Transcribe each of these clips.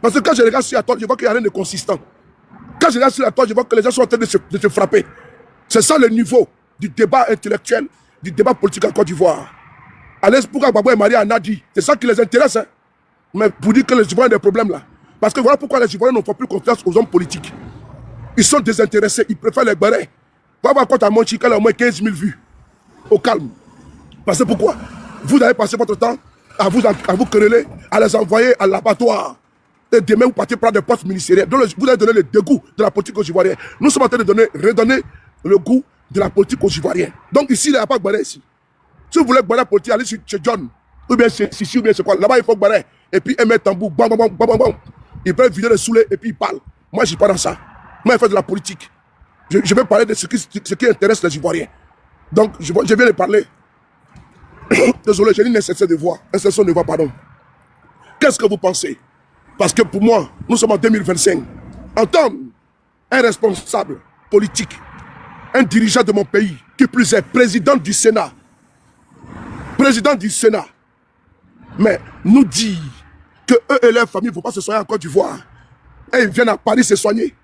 Parce que quand je regarde sur la toile, je vois qu'il n'y a rien de consistant. Quand je regarde sur la toile, je vois que les gens sont en train de se frapper. C'est ça le niveau du débat intellectuel, du débat politique en Côte d'Ivoire. Allez, pourquoi Gbagbo est marié à Nadi? C'est ça qui les intéresse. Hein? Mais pour dire que les Ivoiriens ont des problèmes là. Parce que voilà pourquoi les Ivoiriens n'ont plus confiance aux hommes politiques. Ils sont désintéressés, ils préfèrent les barrer. Va voir quand à Monchique, il a au moins 15 000 vues. Au calme. Parce que pourquoi? Vous avez passé votre temps à vous quereller, à les envoyer à l'abattoir. Et demain, vous partez prendre des postes ministériels. Donc, vous avez donné le dégoût de la politique aux Ivoiriens. Nous sommes en train de redonner le goût de la politique aux Ivoiriens. Donc ici, il n'y a pas de barrer ici. Si vous voulez barrer la politique, allez chez John, ou bien chez Sissi, ou bien chez quoi. Là-bas, il faut barrer. Et puis, ils mettent tambour, bam, bam, bam, bam, bam. Ils peuvent vider les saoulés et puis ils parlent. Moi, je ne suis pas dans ça. Moi, je fais de la politique. Je vais parler de ce qui intéresse les Ivoiriens. Donc, je viens de parler. Désolé, j'ai dit nécessaire de voix. Nécessaire de voix, pardon. Qu'est-ce que vous pensez? Parce que pour moi, nous sommes en 2025. Entendre un responsable politique, un dirigeant de mon pays, qui plus est président du Sénat, mais nous dit que eux et leurs familles ne vont pas se soigner en Côte d'Ivoire. Et ils viennent à Paris se soigner.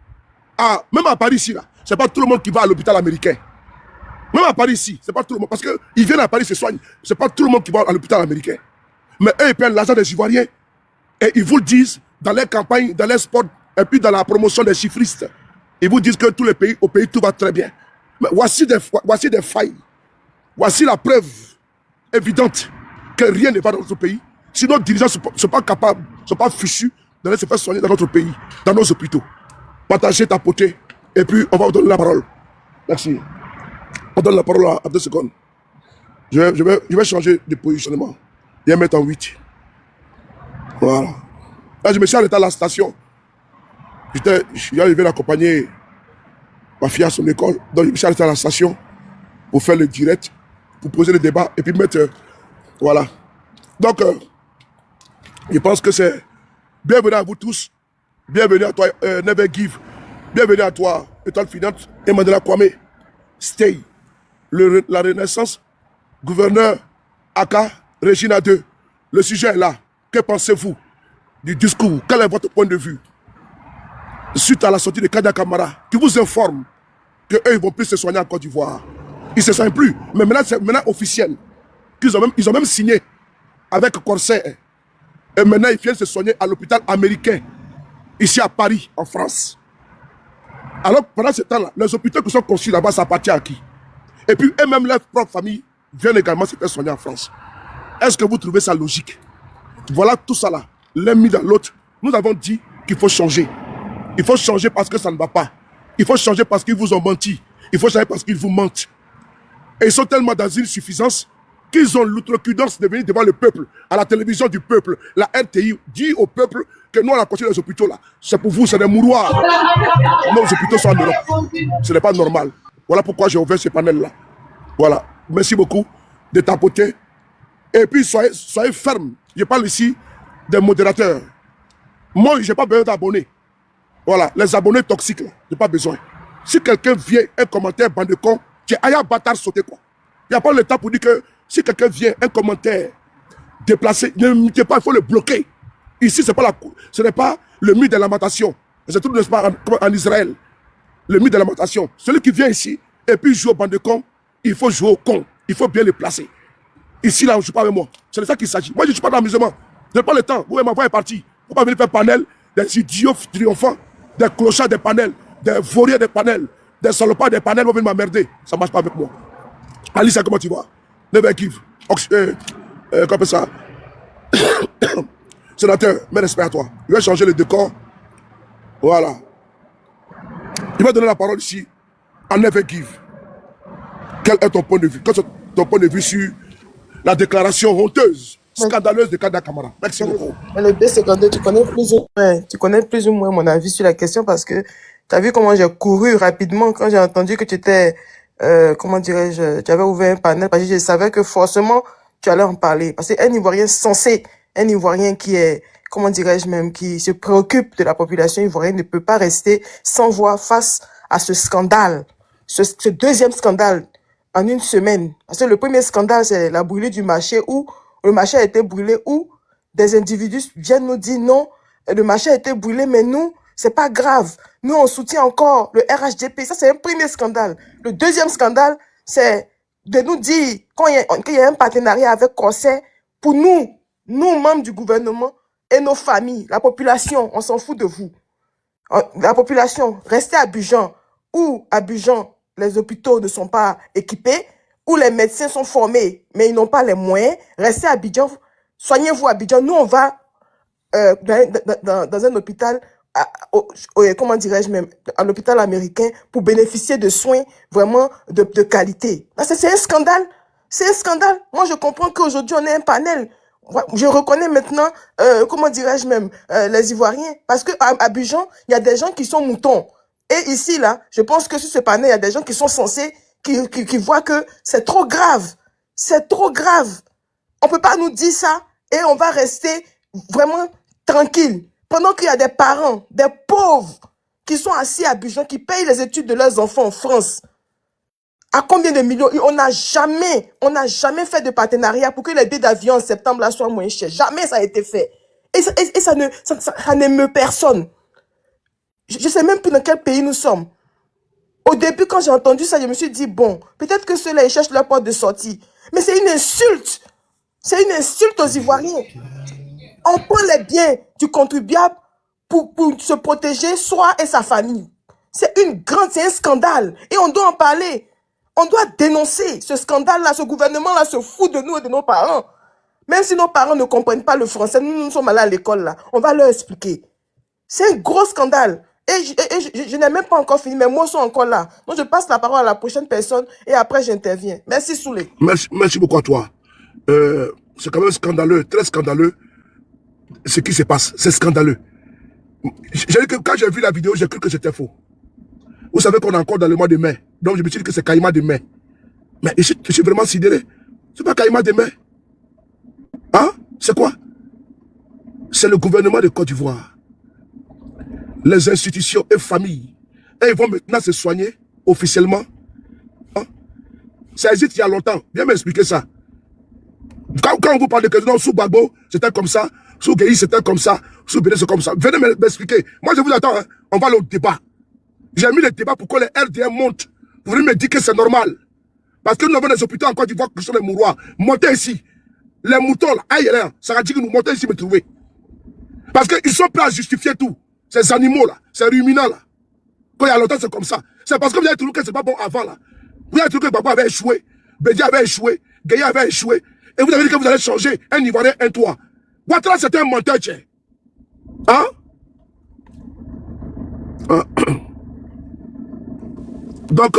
Ah, même à Paris ici, là, c'est pas tout le monde qui va à l'hôpital américain. Même à Paris ici, c'est pas tout le monde. Parce qu'ils viennent à Paris se soigner. C'est pas tout le monde qui va à l'hôpital américain. Mais eux, ils prennent l'argent des Ivoiriens. Et ils vous le disent dans les campagnes, dans les sports, et puis dans la promotion des chiffristes. Ils vous disent que tous les pays, au pays, tout va très bien. Mais voici des failles. Voici la preuve évidente que rien ne va dans notre pays. Si nos dirigeants ne sont pas capables, ne sont pas fichus d'aller se faire soigner dans notre pays, dans nos hôpitaux. Partagez, tapoter, et puis on va vous donner la parole. Merci. On donne la parole à 2 secondes. Je vais changer de positionnement. Je vais mettre en 8. Voilà. Là, je me suis arrêté à la station. Je suis arrivé d'accompagner ma fille à son école. Donc, je me suis arrêté à la station pour faire le direct, pour poser le débat et puis mettre... voilà. Donc, je pense que c'est... Bienvenue à vous tous. Bienvenue à toi, Never Give. Bienvenue à toi, Étoile Finance et Mandela Kwame. Stay. La Renaissance, gouverneur Aka, Regina 2. Le sujet est là. Que pensez-vous du discours? Quel est votre point de vue suite à la sortie de Kadia Kamara, qui vous informe qu'eux, ils ne vont plus se soigner en Côte d'Ivoire? Ils ne se soignent plus. Mais maintenant, c'est maintenant officiel. Ils ont même signé avec Corsair. Et maintenant, ils viennent se soigner à l'hôpital américain, ici à Paris, en France. Alors, pendant ce temps-là, les hôpitaux qui sont construits là-bas, ça appartient à qui? Et puis, eux-mêmes, leur propre famille viennent également se faire soigner en France. Est-ce que vous trouvez ça logique? Voilà tout ça là, l'un mis dans l'autre. Nous avons dit qu'il faut changer. Il faut changer parce que ça ne va pas. Il faut changer parce qu'ils vous ont menti. Il faut changer parce qu'ils vous mentent. Et ils sont tellement dans une suffisance qu'ils ont l'outrecuidance de venir devant le peuple, à la télévision du peuple. La RTI dit au peuple que nous, on a construit les hôpitaux là. C'est pour vous, c'est des mouroirs. Nos hôpitaux sont en Europe. Ce n'est pas normal. Voilà pourquoi j'ai ouvert ce panel là. Voilà. Merci beaucoup de tapoter. Et puis, soyez fermes. Je parle ici des modérateurs. Moi, je n'ai pas besoin d'abonnés. Voilà, les abonnés toxiques, là, je n'ai pas besoin. Si quelqu'un vient, un commentaire, bande de con, tu es un bâtard sauté, quoi. Il n'y a pas le temps pour dire que si quelqu'un vient, un commentaire déplacé, ne mettez pas, il faut le bloquer. Ici, ce n'est pas le mur de lamentation. C'est tout, n'est-ce pas, en Israël. Le mur de lamentation. Celui qui vient ici, et puis joue au bande de con, il faut jouer au con. Il faut bien le placer. Ici, là, on ne joue pas avec moi. C'est de ça qu'il s'agit. Moi, je ne suis pas dans l'amusement. Je n'ai pas le temps. Vous, ma voix est partie. Il ne faut pas venir faire panel des idiots triomphants, des clochards des panels, des vauriers des panels, des salopards des panels. Vous venez m'emmerder. Ça ne marche pas avec moi. Alice, comment tu vas? Never give. Comme ça. Sénateur, mes respects à toi. Je vais changer le décor. Voilà. Je vais donner la parole ici à Never give. Quel est ton point de vue? Quel est ton point de vue sur la déclaration honteuse, scandaleuse de Kadia Kamara? Merci beaucoup. Le 2 secondes, tu connais plus ou moins mon avis sur la question parce que tu as vu comment j'ai couru rapidement quand j'ai entendu que tu étais, comment dirais-je, tu avais ouvert un panel parce que je savais que forcément tu allais en parler. Parce qu'un Ivoirien sensé, un Ivoirien qui est, comment dirais-je même, qui se préoccupe de la population ivoirienne ne peut pas rester sans voix face à ce scandale, ce deuxième scandale en une semaine. Parce que le premier scandale, c'est la brûlure du marché où le marché a été brûlé, où des individus viennent nous dire non, le marché a été brûlé, mais nous, c'est pas grave. Nous, on soutient encore le RHDP. Ça, c'est un premier scandale. Le deuxième scandale, c'est de nous dire qu'il y a un partenariat avec Corsair pour nous, membres du gouvernement et nos familles, la population, on s'en fout de vous. La population, restez à Abidjan, où à Abidjan, les hôpitaux ne sont pas équipés, où les médecins sont formés, mais ils n'ont pas les moyens. Restez à Abidjan, soignez-vous à Abidjan. Nous, on va dans un hôpital, comment dirais-je même, à l'hôpital américain, pour bénéficier de soins vraiment de qualité. C'est un scandale. C'est un scandale. Moi, je comprends qu'aujourd'hui, on est un panel. Je reconnais maintenant, comment dirais-je même, les Ivoiriens. Parce qu'à Abidjan, il y a des gens qui sont moutons. Et ici, là, je pense que sur ce panel, il y a des gens qui sont censés, qui voient que c'est trop grave. C'est trop grave. On peut pas nous dire ça et on va rester vraiment tranquille. Pendant qu'il y a des parents, des pauvres, qui sont assis à Abidjan, qui payent les études de leurs enfants en France. À combien de millions? On n'a jamais fait de partenariat pour que les billets d'avion en septembre là soient moins chers. Jamais ça a été fait. Et ça n'émeut personne. Je sais même plus dans quel pays nous sommes. Au début, quand j'ai entendu ça, je me suis dit, bon, peut-être que ceux-là, ils cherchent leur porte de sortie. Mais c'est une insulte. C'est une insulte aux Ivoiriens. On prend les biens du contribuable pour se protéger, soi et sa famille. C'est un scandale. Et on doit en parler. On doit dénoncer ce scandale-là. Ce gouvernement-là se fout de nous et de nos parents. Même si nos parents ne comprennent pas le français, nous sommes allés à l'école là. On va leur expliquer. C'est un gros scandale. Et je n'ai même pas encore fini. Mes mots sont encore là. Donc je passe la parole à la prochaine personne et après j'interviens. Merci Soulé. Merci beaucoup à toi. C'est quand même scandaleux, très scandaleux. Ce qui se passe, c'est scandaleux. Quand j'ai vu la vidéo, j'ai cru que c'était faux. Vous savez qu'on est encore dans le mois de mai. Donc je me suis dit que c'est Caïma de mai. Mais je suis vraiment sidéré. C'est pas Caïma de mai. Hein? C'est quoi? C'est le gouvernement de Côte d'Ivoire. Les institutions et familles. Et ils vont maintenant se soigner officiellement. Hein? Ça existe il y a longtemps. Viens m'expliquer ça. Quand on vous parle de que non, sous Gbagbo, c'était comme ça. Sous Gueye, c'était comme ça. Sous Béné, c'est comme ça. Venez m'expliquer. Moi, je vous attends. Hein. On va aller au débat. J'ai mis le débat pour que les RDM montent. Vous venez me dire que c'est normal. Parce que nous avons des hôpitaux en Côte d'Ivoire qui sont des mouroirs. Montez ici. Les moutons, là, aïe, là, ça va dire que nous montons ici me trouver. Parce qu'ils sont prêts à justifier tout. Ces animaux-là, ces ruminants-là. Quand il y a longtemps, c'est comme ça. C'est parce que vous avez trouvé que c'est pas bon avant, là. Vous avez trouvé que Gbagbo avait échoué. Bédia avait échoué. Gueye avait échoué. Et vous avez dit que vous allez changer un Ivoirien, un toit. Ouattara, c'était un menteur, tiens. Hein? Donc,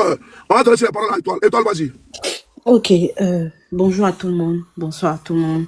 on va donner la parole à Étoile. Étoile, vas-y. Ok, bonjour à tout le monde, bonsoir à tout le monde,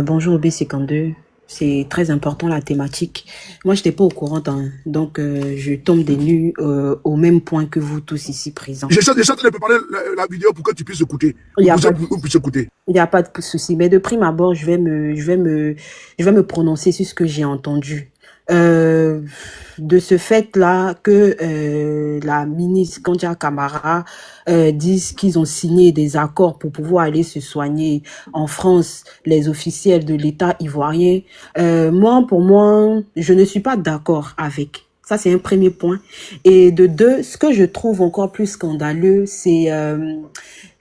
bonjour au B52, c'est très important la thématique. Moi, je n'étais pas au courant, hein, donc je tombe des nues au même point que vous tous ici présents. J'essaie de préparer la vidéo pour que tu puisses écouter. Il n'y a pas de souci, mais de prime abord, je vais me prononcer sur ce que j'ai entendu. De ce fait-là que la ministre Kandia Camara disent qu'ils ont signé des accords pour pouvoir aller se soigner en France, les officiels de l'État ivoirien. Pour moi, je ne suis pas d'accord avec. Ça, c'est un premier point. Et de deux, ce que je trouve encore plus scandaleux, c'est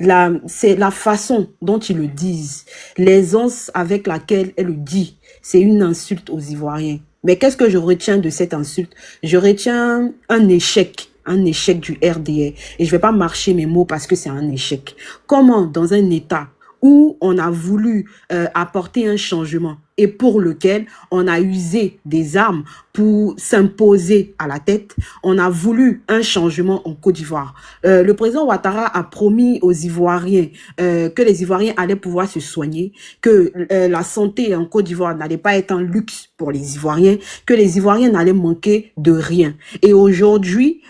la façon dont ils le disent, l'aisance avec laquelle elle le dit. C'est une insulte aux Ivoiriens. Mais qu'est-ce que je retiens de cette insulte? Je retiens un échec du RDA. Et je vais pas marcher mes mots parce que c'est un échec. Comment, dans un État où on a voulu apporter un changement et pour lequel on a usé des armes pour s'imposer à la tête, on a voulu un changement en Côte d'Ivoire. Le président Ouattara a promis aux Ivoiriens que les Ivoiriens allaient pouvoir se soigner, que la santé en Côte d'Ivoire n'allait pas être un luxe pour les Ivoiriens, que les Ivoiriens n'allaient manquer de rien. Et aujourd'hui,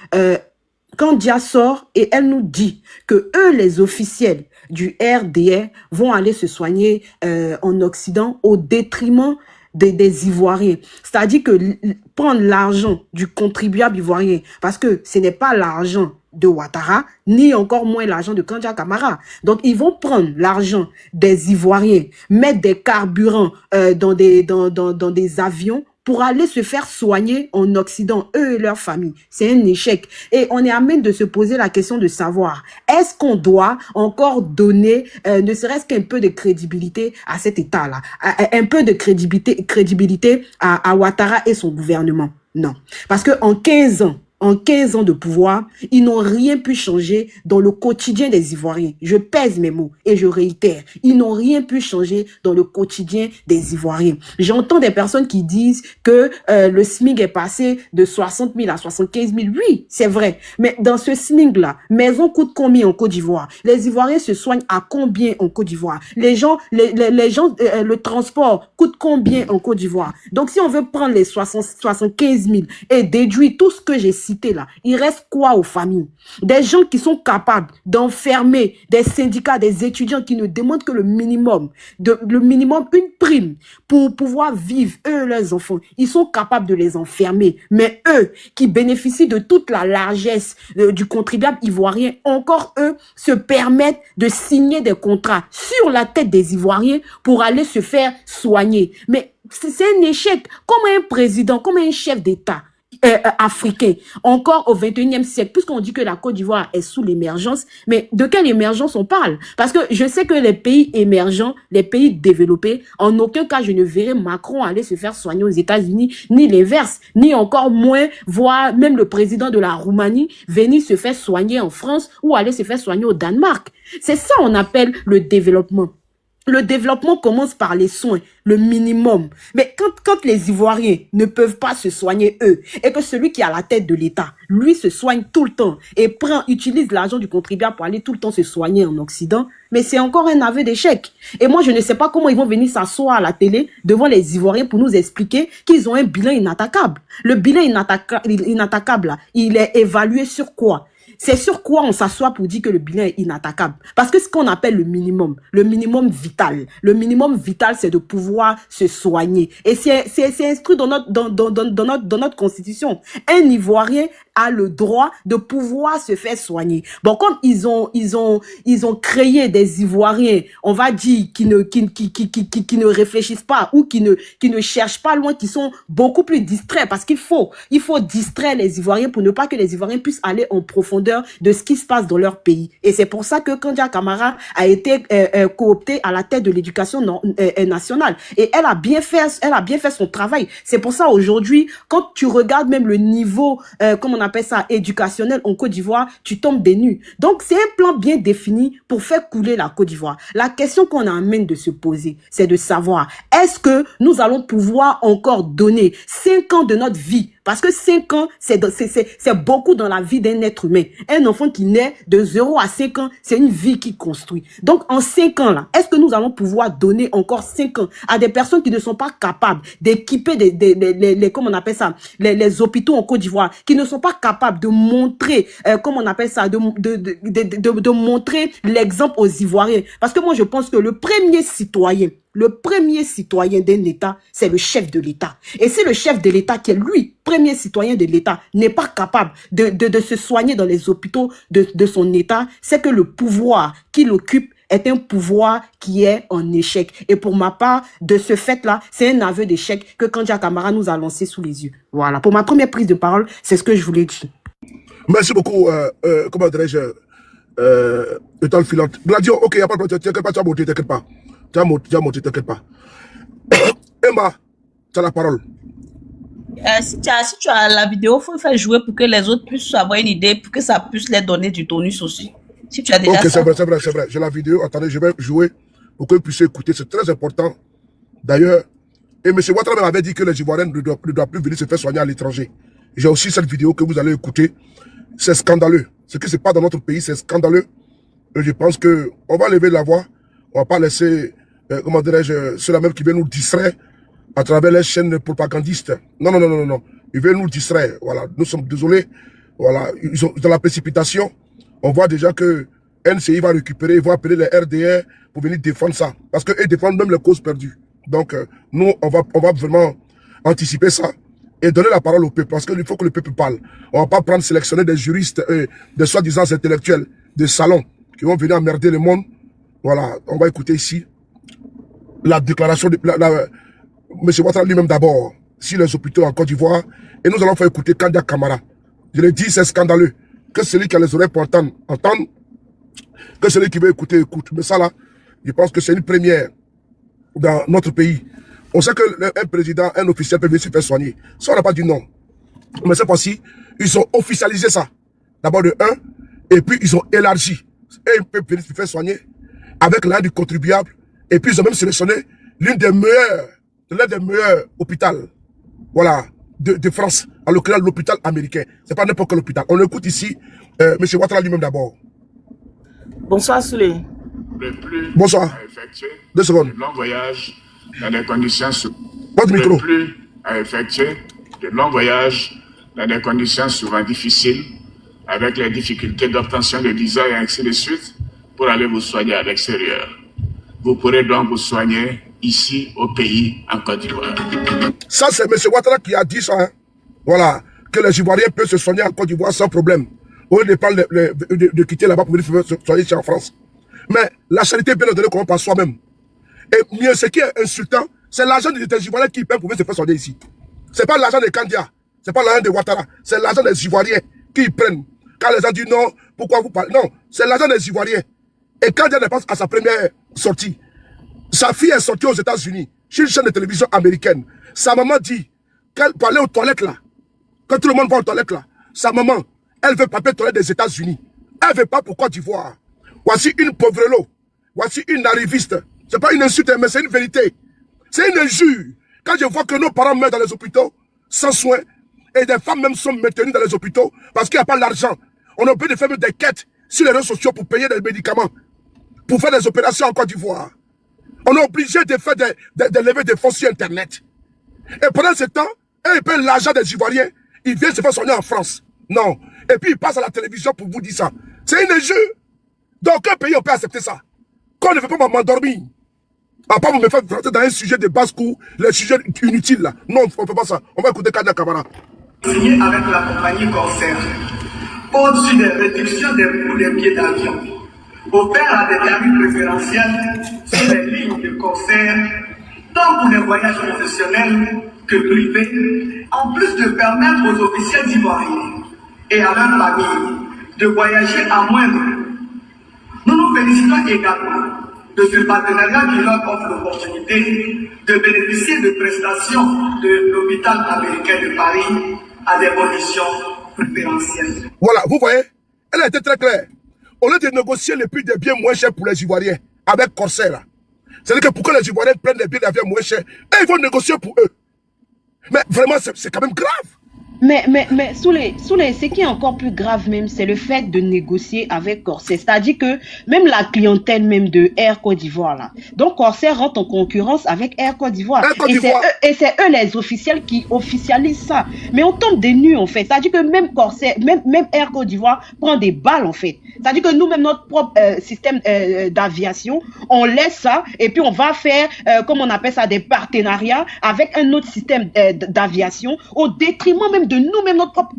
Kandia sort et elle nous dit que eux, les officiels du RDA, vont aller se soigner en Occident au détriment des Ivoiriens. C'est-à-dire que prendre l'argent du contribuable ivoirien, parce que ce n'est pas l'argent de Ouattara, ni encore moins l'argent de Kandia Camara. Donc, ils vont prendre l'argent des Ivoiriens, mettre des carburants dans des avions pour aller se faire soigner en Occident, eux et leur famille. C'est un échec. Et on est amené de se poser la question de savoir, est-ce qu'on doit encore donner, ne serait-ce qu'un peu de crédibilité à cet État-là, un peu de crédibilité à Ouattara et son gouvernement? Non. Parce que en 15 ans de pouvoir, ils n'ont rien pu changer dans le quotidien des Ivoiriens. Je pèse mes mots et je réitère. Ils n'ont rien pu changer dans le quotidien des Ivoiriens. J'entends des personnes qui disent que le SMIC est passé de 60 000 à 75 000. Oui, c'est vrai. Mais dans ce SMIC-là, maison coûte combien en Côte d'Ivoire? Les Ivoiriens se soignent à combien en Côte d'Ivoire? Les gens, le transport coûte combien en Côte d'Ivoire? Donc, si on veut prendre les 75 000 et déduire tout ce que j'ai cité là, il reste quoi aux familles? Des gens qui sont capables d'enfermer des syndicats, des étudiants qui ne demandent que le minimum, une prime pour pouvoir vivre, eux et leurs enfants. Ils sont capables de les enfermer. Mais eux, qui bénéficient de toute la largesse du contribuable ivoirien, encore eux, se permettent de signer des contrats sur la tête des Ivoiriens pour aller se faire soigner. Mais c'est un échec. Comme un président, comme un chef d'État africain, encore au 21e siècle, puisqu'on dit que la Côte d'Ivoire est sous l'émergence, mais de quelle émergence on parle? Parce que je sais que les pays émergents, les pays développés, en aucun cas je ne verrai Macron aller se faire soigner aux États-Unis, ni l'inverse, ni encore moins voir même le président de la Roumanie venir se faire soigner en France ou aller se faire soigner au Danemark. C'est ça on appelle le développement. Le développement commence par les soins, le minimum. Mais quand les Ivoiriens ne peuvent pas se soigner eux, et que celui qui est à la tête de l'État, lui se soigne tout le temps et utilise l'argent du contribuable pour aller tout le temps se soigner en Occident, mais c'est encore un aveu d'échec. Et moi, je ne sais pas comment ils vont venir s'asseoir à la télé devant les Ivoiriens pour nous expliquer qu'ils ont un bilan inattaquable. Le bilan inattaquable, là, il est évalué sur quoi? C'est sur quoi on s'assoit pour dire que le bilan est inattaquable? Parce que ce qu'on appelle le minimum vital, c'est de pouvoir se soigner. Et c'est inscrit dans notre constitution. Un Ivoirien a le droit de pouvoir se faire soigner. Bon, comme ils ont créé des Ivoiriens, on va dire, qui ne réfléchissent pas ou qui ne cherchent pas loin, qui sont beaucoup plus distraits, parce qu'il faut distraire les Ivoiriens pour ne pas que les Ivoiriens puissent aller en profondeur de ce qui se passe dans leur pays. Et c'est pour ça que Kandia Camara a été cooptée à la tête de l'éducation nationale. Et elle a bien fait son travail. C'est pour ça aujourd'hui, quand tu regardes même le niveau, comme on appelle ça, éducationnel en Côte d'Ivoire, tu tombes des nues. Donc c'est un plan bien défini pour faire couler la Côte d'Ivoire. La question qu'on amène de se poser, c'est de savoir, est-ce que nous allons pouvoir encore donner 5 ans de notre vie? Parce que 5 ans, c'est beaucoup dans la vie d'un être humain. Un enfant qui naît de 0 à 5 ans, c'est une vie qui construit. Donc, en 5 ans, là, est-ce que nous allons pouvoir donner encore 5 ans à des personnes qui ne sont pas capables d'équiper comment on appelle ça, les hôpitaux en Côte d'Ivoire, qui ne sont pas capables de montrer, comment on appelle ça, de montrer l'exemple aux Ivoiriens. Parce que moi, je pense que le premier citoyen d'un État, c'est le chef de l'État. Et c'est le chef de l'État qui est lui, premier citoyen de l'État, n'est pas capable de se soigner dans les hôpitaux de son État, c'est que le pouvoir qu'il occupe est un pouvoir qui est en échec. Et pour ma part, de ce fait-là, c'est un aveu d'échec que Kandia Camara nous a lancé sous les yeux. Voilà. Pour ma première prise de parole, c'est ce que je voulais dire. Merci beaucoup. Comment dirais-je le temps filant. Gladio, ok, il n'y a pas de problème. T'inquiète pas, tu as monté, t'inquiète pas. Tu as monté, t'inquiète pas. Emma, tu as la parole. Si tu as la vidéo, il faut faire jouer pour que les autres puissent avoir une idée, pour que ça puisse les donner du tonus aussi. Si tu as déjà ok, ça. c'est vrai. J'ai la vidéo. Attendez, je vais jouer pour que vous puissiez écouter. C'est très important. D'ailleurs, et M. Ouattara m'avait dit que les Ivoiriens ne doivent plus venir se faire soigner à l'étranger. J'ai aussi cette vidéo que vous allez écouter. C'est scandaleux. Ce qui se passe dans notre pays, c'est scandaleux. Et je pense qu'on va lever la voix. On ne va pas laisser, comment dirais-je, ceux-là même qui viennent nous distraire à travers les chaînes propagandistes. Non. Ils veulent nous distraire. Voilà. Nous sommes désolés. Voilà. Ils sont dans la précipitation. On voit déjà que NCI va récupérer, ils vont appeler les RDR pour venir défendre ça. Parce qu'ils défendent même les causes perdues. Donc, nous, on va vraiment anticiper ça et donner la parole au peuple. Parce qu'il faut que le peuple parle. On va pas prendre, sélectionner des juristes, des soi-disant intellectuels, des salons qui vont venir emmerder le monde. Voilà. On va écouter ici la déclaration de M. Ouattara lui-même d'abord. sur les hôpitaux en Côte d'Ivoire et nous allons faire écouter Kandia Camara. Je l'ai dit, c'est scandaleux. Que celui qui a les oreilles pour entendre, que celui qui veut écouter, écoute. Mais ça là, je pense que c'est une première dans notre pays. On sait qu'un président, un officiel peut venir se faire soigner. Ça, on n'a pas dit non. Mais cette fois-ci, ils ont officialisé ça. D'abord de 1, et puis ils ont élargi. Et ils peuvent venir se faire soigner avec l'aide du contribuable. Et puis ils ont même sélectionné l'un des meilleurs hôpitaux, voilà, de France, en l'occurrence l'hôpital américain. C'est pas n'importe quel hôpital. On écoute ici M. Ouattara lui-même d'abord. Bonsoir Souley. Bonsoir. 2 secondes. De longs voyages dans des conditions Votre micro. plus à effectuer de longs voyages dans des conditions souvent difficiles, avec les difficultés d'obtention de visa et ainsi de suite, pour aller vous soigner à l'extérieur. Vous pourrez donc vous soigner ici au pays, en Côte d'Ivoire. Ça, c'est M. Ouattara qui a dit ça. Hein. Voilà, que les Ivoiriens peuvent se soigner en Côte d'Ivoire sans problème. Au lieu de quitter là-bas pour venir se soigner ici en France. Mais la charité est bien donnée comme par soi-même. Et mieux, ce qui est insultant, c'est l'argent des Ivoiriens qui paient pour venir se faire soigner ici. C'est pas l'argent de Kandia, c'est pas l'argent de Ouattara, c'est l'argent des Ivoiriens qui prennent. Quand les gens disent non, pourquoi vous parlez? Non, c'est l'argent des Ivoiriens. Et Kandia ne pense à sa première sortie. Sa fille est sortie aux États-Unis, sur une chaîne de télévision américaine. Sa maman dit qu'elle peut aller aux toilettes là. Quand tout le monde va aux toilettes là, sa maman, elle veut papier toilette des États-Unis. Elle veut pas pour Côte d'Ivoire. Voici une pauvrelo. Voici une arriviste. C'est pas une insulte, mais c'est une vérité. C'est une injure. Quand je vois que nos parents meurent dans les hôpitaux, sans soins, et des femmes même sont maintenues dans les hôpitaux, parce qu'il n'y a pas l'argent. On a obligé de faire des quêtes sur les réseaux sociaux pour payer des médicaments, pour faire des opérations en Côte d'Ivoire. On est obligé de faire des levées de fonds sur Internet. Et pendant ce temps, ils payent l'argent des Ivoiriens. Ils viennent se faire soigner en France. Non. Et puis ils passent à la télévision pour vous dire ça. C'est une injure. Dans quel pays on peut accepter ça? Quand on ne veut pas m'endormir. À part vous me faire rentrer dans un sujet de basse cour, les sujets inutiles là. Non, on ne fait pas ça. On va écouter Kandia Camara. Signé avec la compagnie Corsair, au-dessus des réductions des coûts des billets d'avion, opère à des tarifs préférentiels sur les lignes de Corsair, tant pour les voyages professionnels que privés, en plus de permettre aux officiels ivoiriens et à leurs familles de voyager à moindre. Nous nous félicitons également de ce partenariat qui leur offre l'opportunité de bénéficier de prestations de l'hôpital américain de Paris à des conditions préférentielles. Voilà, vous voyez, elle a été très claire. Au lieu de négocier les prix des biens moins chers pour les Ivoiriens, avec Corsair, c'est-à-dire que pourquoi les Ivoiriens prennent des billets d'avion moins chers, et ils vont négocier pour eux. Mais vraiment, c'est quand même grave. Mais Souley, ce qui est encore plus grave même, c'est le fait de négocier avec Corsair. C'est-à-dire que même la clientèle même de Air Côte d'Ivoire là. Donc Corsair rentre en concurrence avec Air Côte d'Ivoire. Et c'est eux les officiels qui officialisent ça. Mais on tombe des nues en fait. C'est-à-dire que même Corsair, même Air Côte d'Ivoire prend des balles en fait. C'est-à-dire que nous-mêmes, notre propre système d'aviation, on laisse ça et puis on va faire, comme on appelle ça, des partenariats avec un autre système d'aviation au détriment même de nous-mêmes, notre propre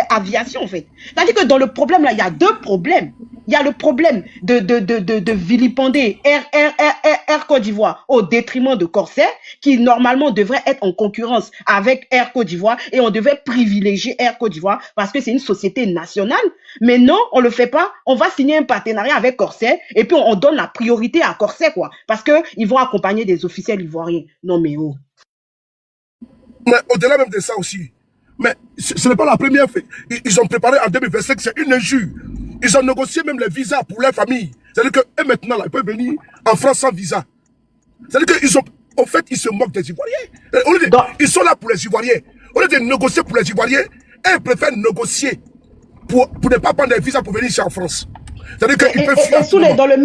aviation, en fait. C'est-à-dire que dans le problème, là, il y a 2 problèmes. Il y a le problème de vilipender Air Côte d'Ivoire au détriment de Corsair, qui normalement devrait être en concurrence avec Air Côte d'Ivoire, et on devait privilégier Air Côte d'Ivoire parce que c'est une société nationale. Mais non, on le fait pas. On va signer un partenariat avec Corsair, et puis on donne la priorité à Corsair, quoi. Parce que ils vont accompagner des officiels ivoiriens. Non, mais oh. Mais au-delà même de ça aussi, mais ce n'est pas la première fois. Ils ont préparé en 2025, c'est une injure. Ils ont négocié même les visas pour leur famille. C'est-à-dire qu'eux maintenant, là, ils peuvent venir en France sans visa. C'est-à-dire qu'ils ont, en fait, ils se moquent des Ivoiriens. Ils sont là pour les Ivoiriens. Au lieu de négocier pour les Ivoiriens, ils préfèrent négocier pour ne pas prendre des visas pour venir ici en France. C'est-à-dire qu'ils peuvent fuir. Dans le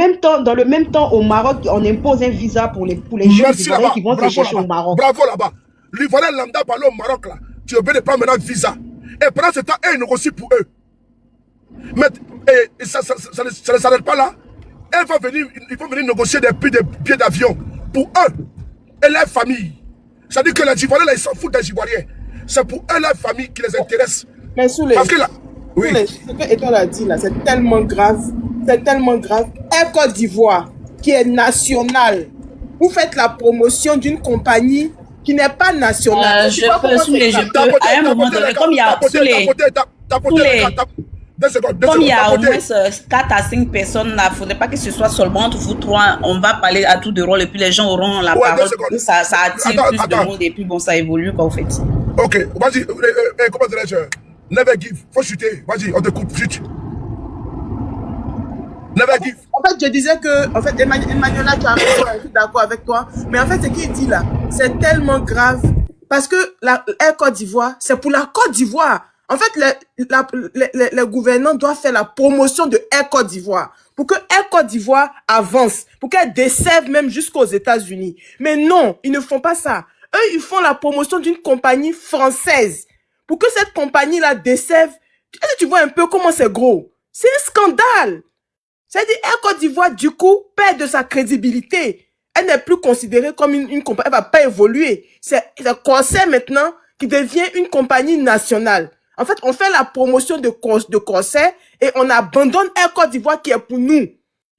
même temps, au Maroc, on impose un visa pour les jeunes Ivoiriens qui vont se chercher au Maroc. Bravo là-bas. L'Ivoirien lambda parle au Maroc là. Tu es obligé de prendre maintenant visa. Et pendant ce temps, ils négocient pour eux. Mais ça ne s'arrête pas là. Ils vont venir négocier des prix des billets d'avion pour eux et leur famille. C'est-à-dire que les Ivoiriens, là, ils s'en foutent des Ivoiriens. C'est pour eux, leur famille qui les intéresse. Mais Souley, parce que là, oui. Ce que Etoile a dit là, c'est tellement grave. C'est tellement grave. Air Côte d'Ivoire, qui est nationale, vous faites la promotion d'une compagnie qui n'est pas national. Je peux, sous les, je peux, à un moment donné, comme il y a sous les, comme il y a au moins 4 à 5 personnes là, il ne faudrait pas que ce soit seulement entre vous trois. On va parler à tout de rôle et puis les gens auront la parole. Ça attire plus de monde et puis bon, ça évolue quoi, en fait. Ok, vas-y, comment dirais-je? Never give, faut chuter. Vas-y, on te coupe, chute. Never give. En fait, je disais que, en fait, Emmanuela, tu as raison, je suis d'accord avec toi. Mais en fait, ce qu'il dit là, c'est tellement grave. Parce que la Air Côte d'Ivoire, c'est pour la Côte d'Ivoire. En fait, les gouvernants doivent faire la promotion de Air Côte d'Ivoire. Pour que Air Côte d'Ivoire avance. Pour qu'elle desserve même jusqu'aux États-Unis. Mais non, ils ne font pas ça. Eux, ils font la promotion d'une compagnie française. Pour que cette compagnie-là desserve. Est-ce que tu vois un peu comment c'est gros? C'est un scandale. C'est-à-dire, Air Côte d'Ivoire, du coup, perd de sa crédibilité. Elle n'est plus considérée comme une compagnie. Elle va pas évoluer. C'est Corsair maintenant qui devient une compagnie nationale. En fait, on fait la promotion de Corsair et on abandonne Air Côte d'Ivoire qui est pour nous.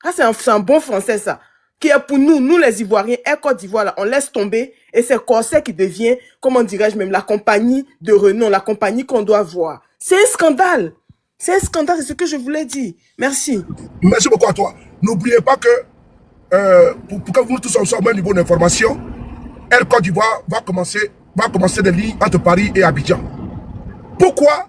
Ça, c'est un bon français, ça. Qui est pour nous, nous les Ivoiriens, Air Côte d'Ivoire, là, on laisse tomber et c'est Corsair qui devient, comment dirais-je même, la compagnie de renom, la compagnie qu'on doit voir. C'est un scandale. C'est un scandale, c'est ce que je voulais dire. Merci. Merci beaucoup à toi. N'oubliez pas que pour que vous tous ensemble au même niveau d'information, Air Côte d'Ivoire va commencer des lignes entre Paris et Abidjan. Pourquoi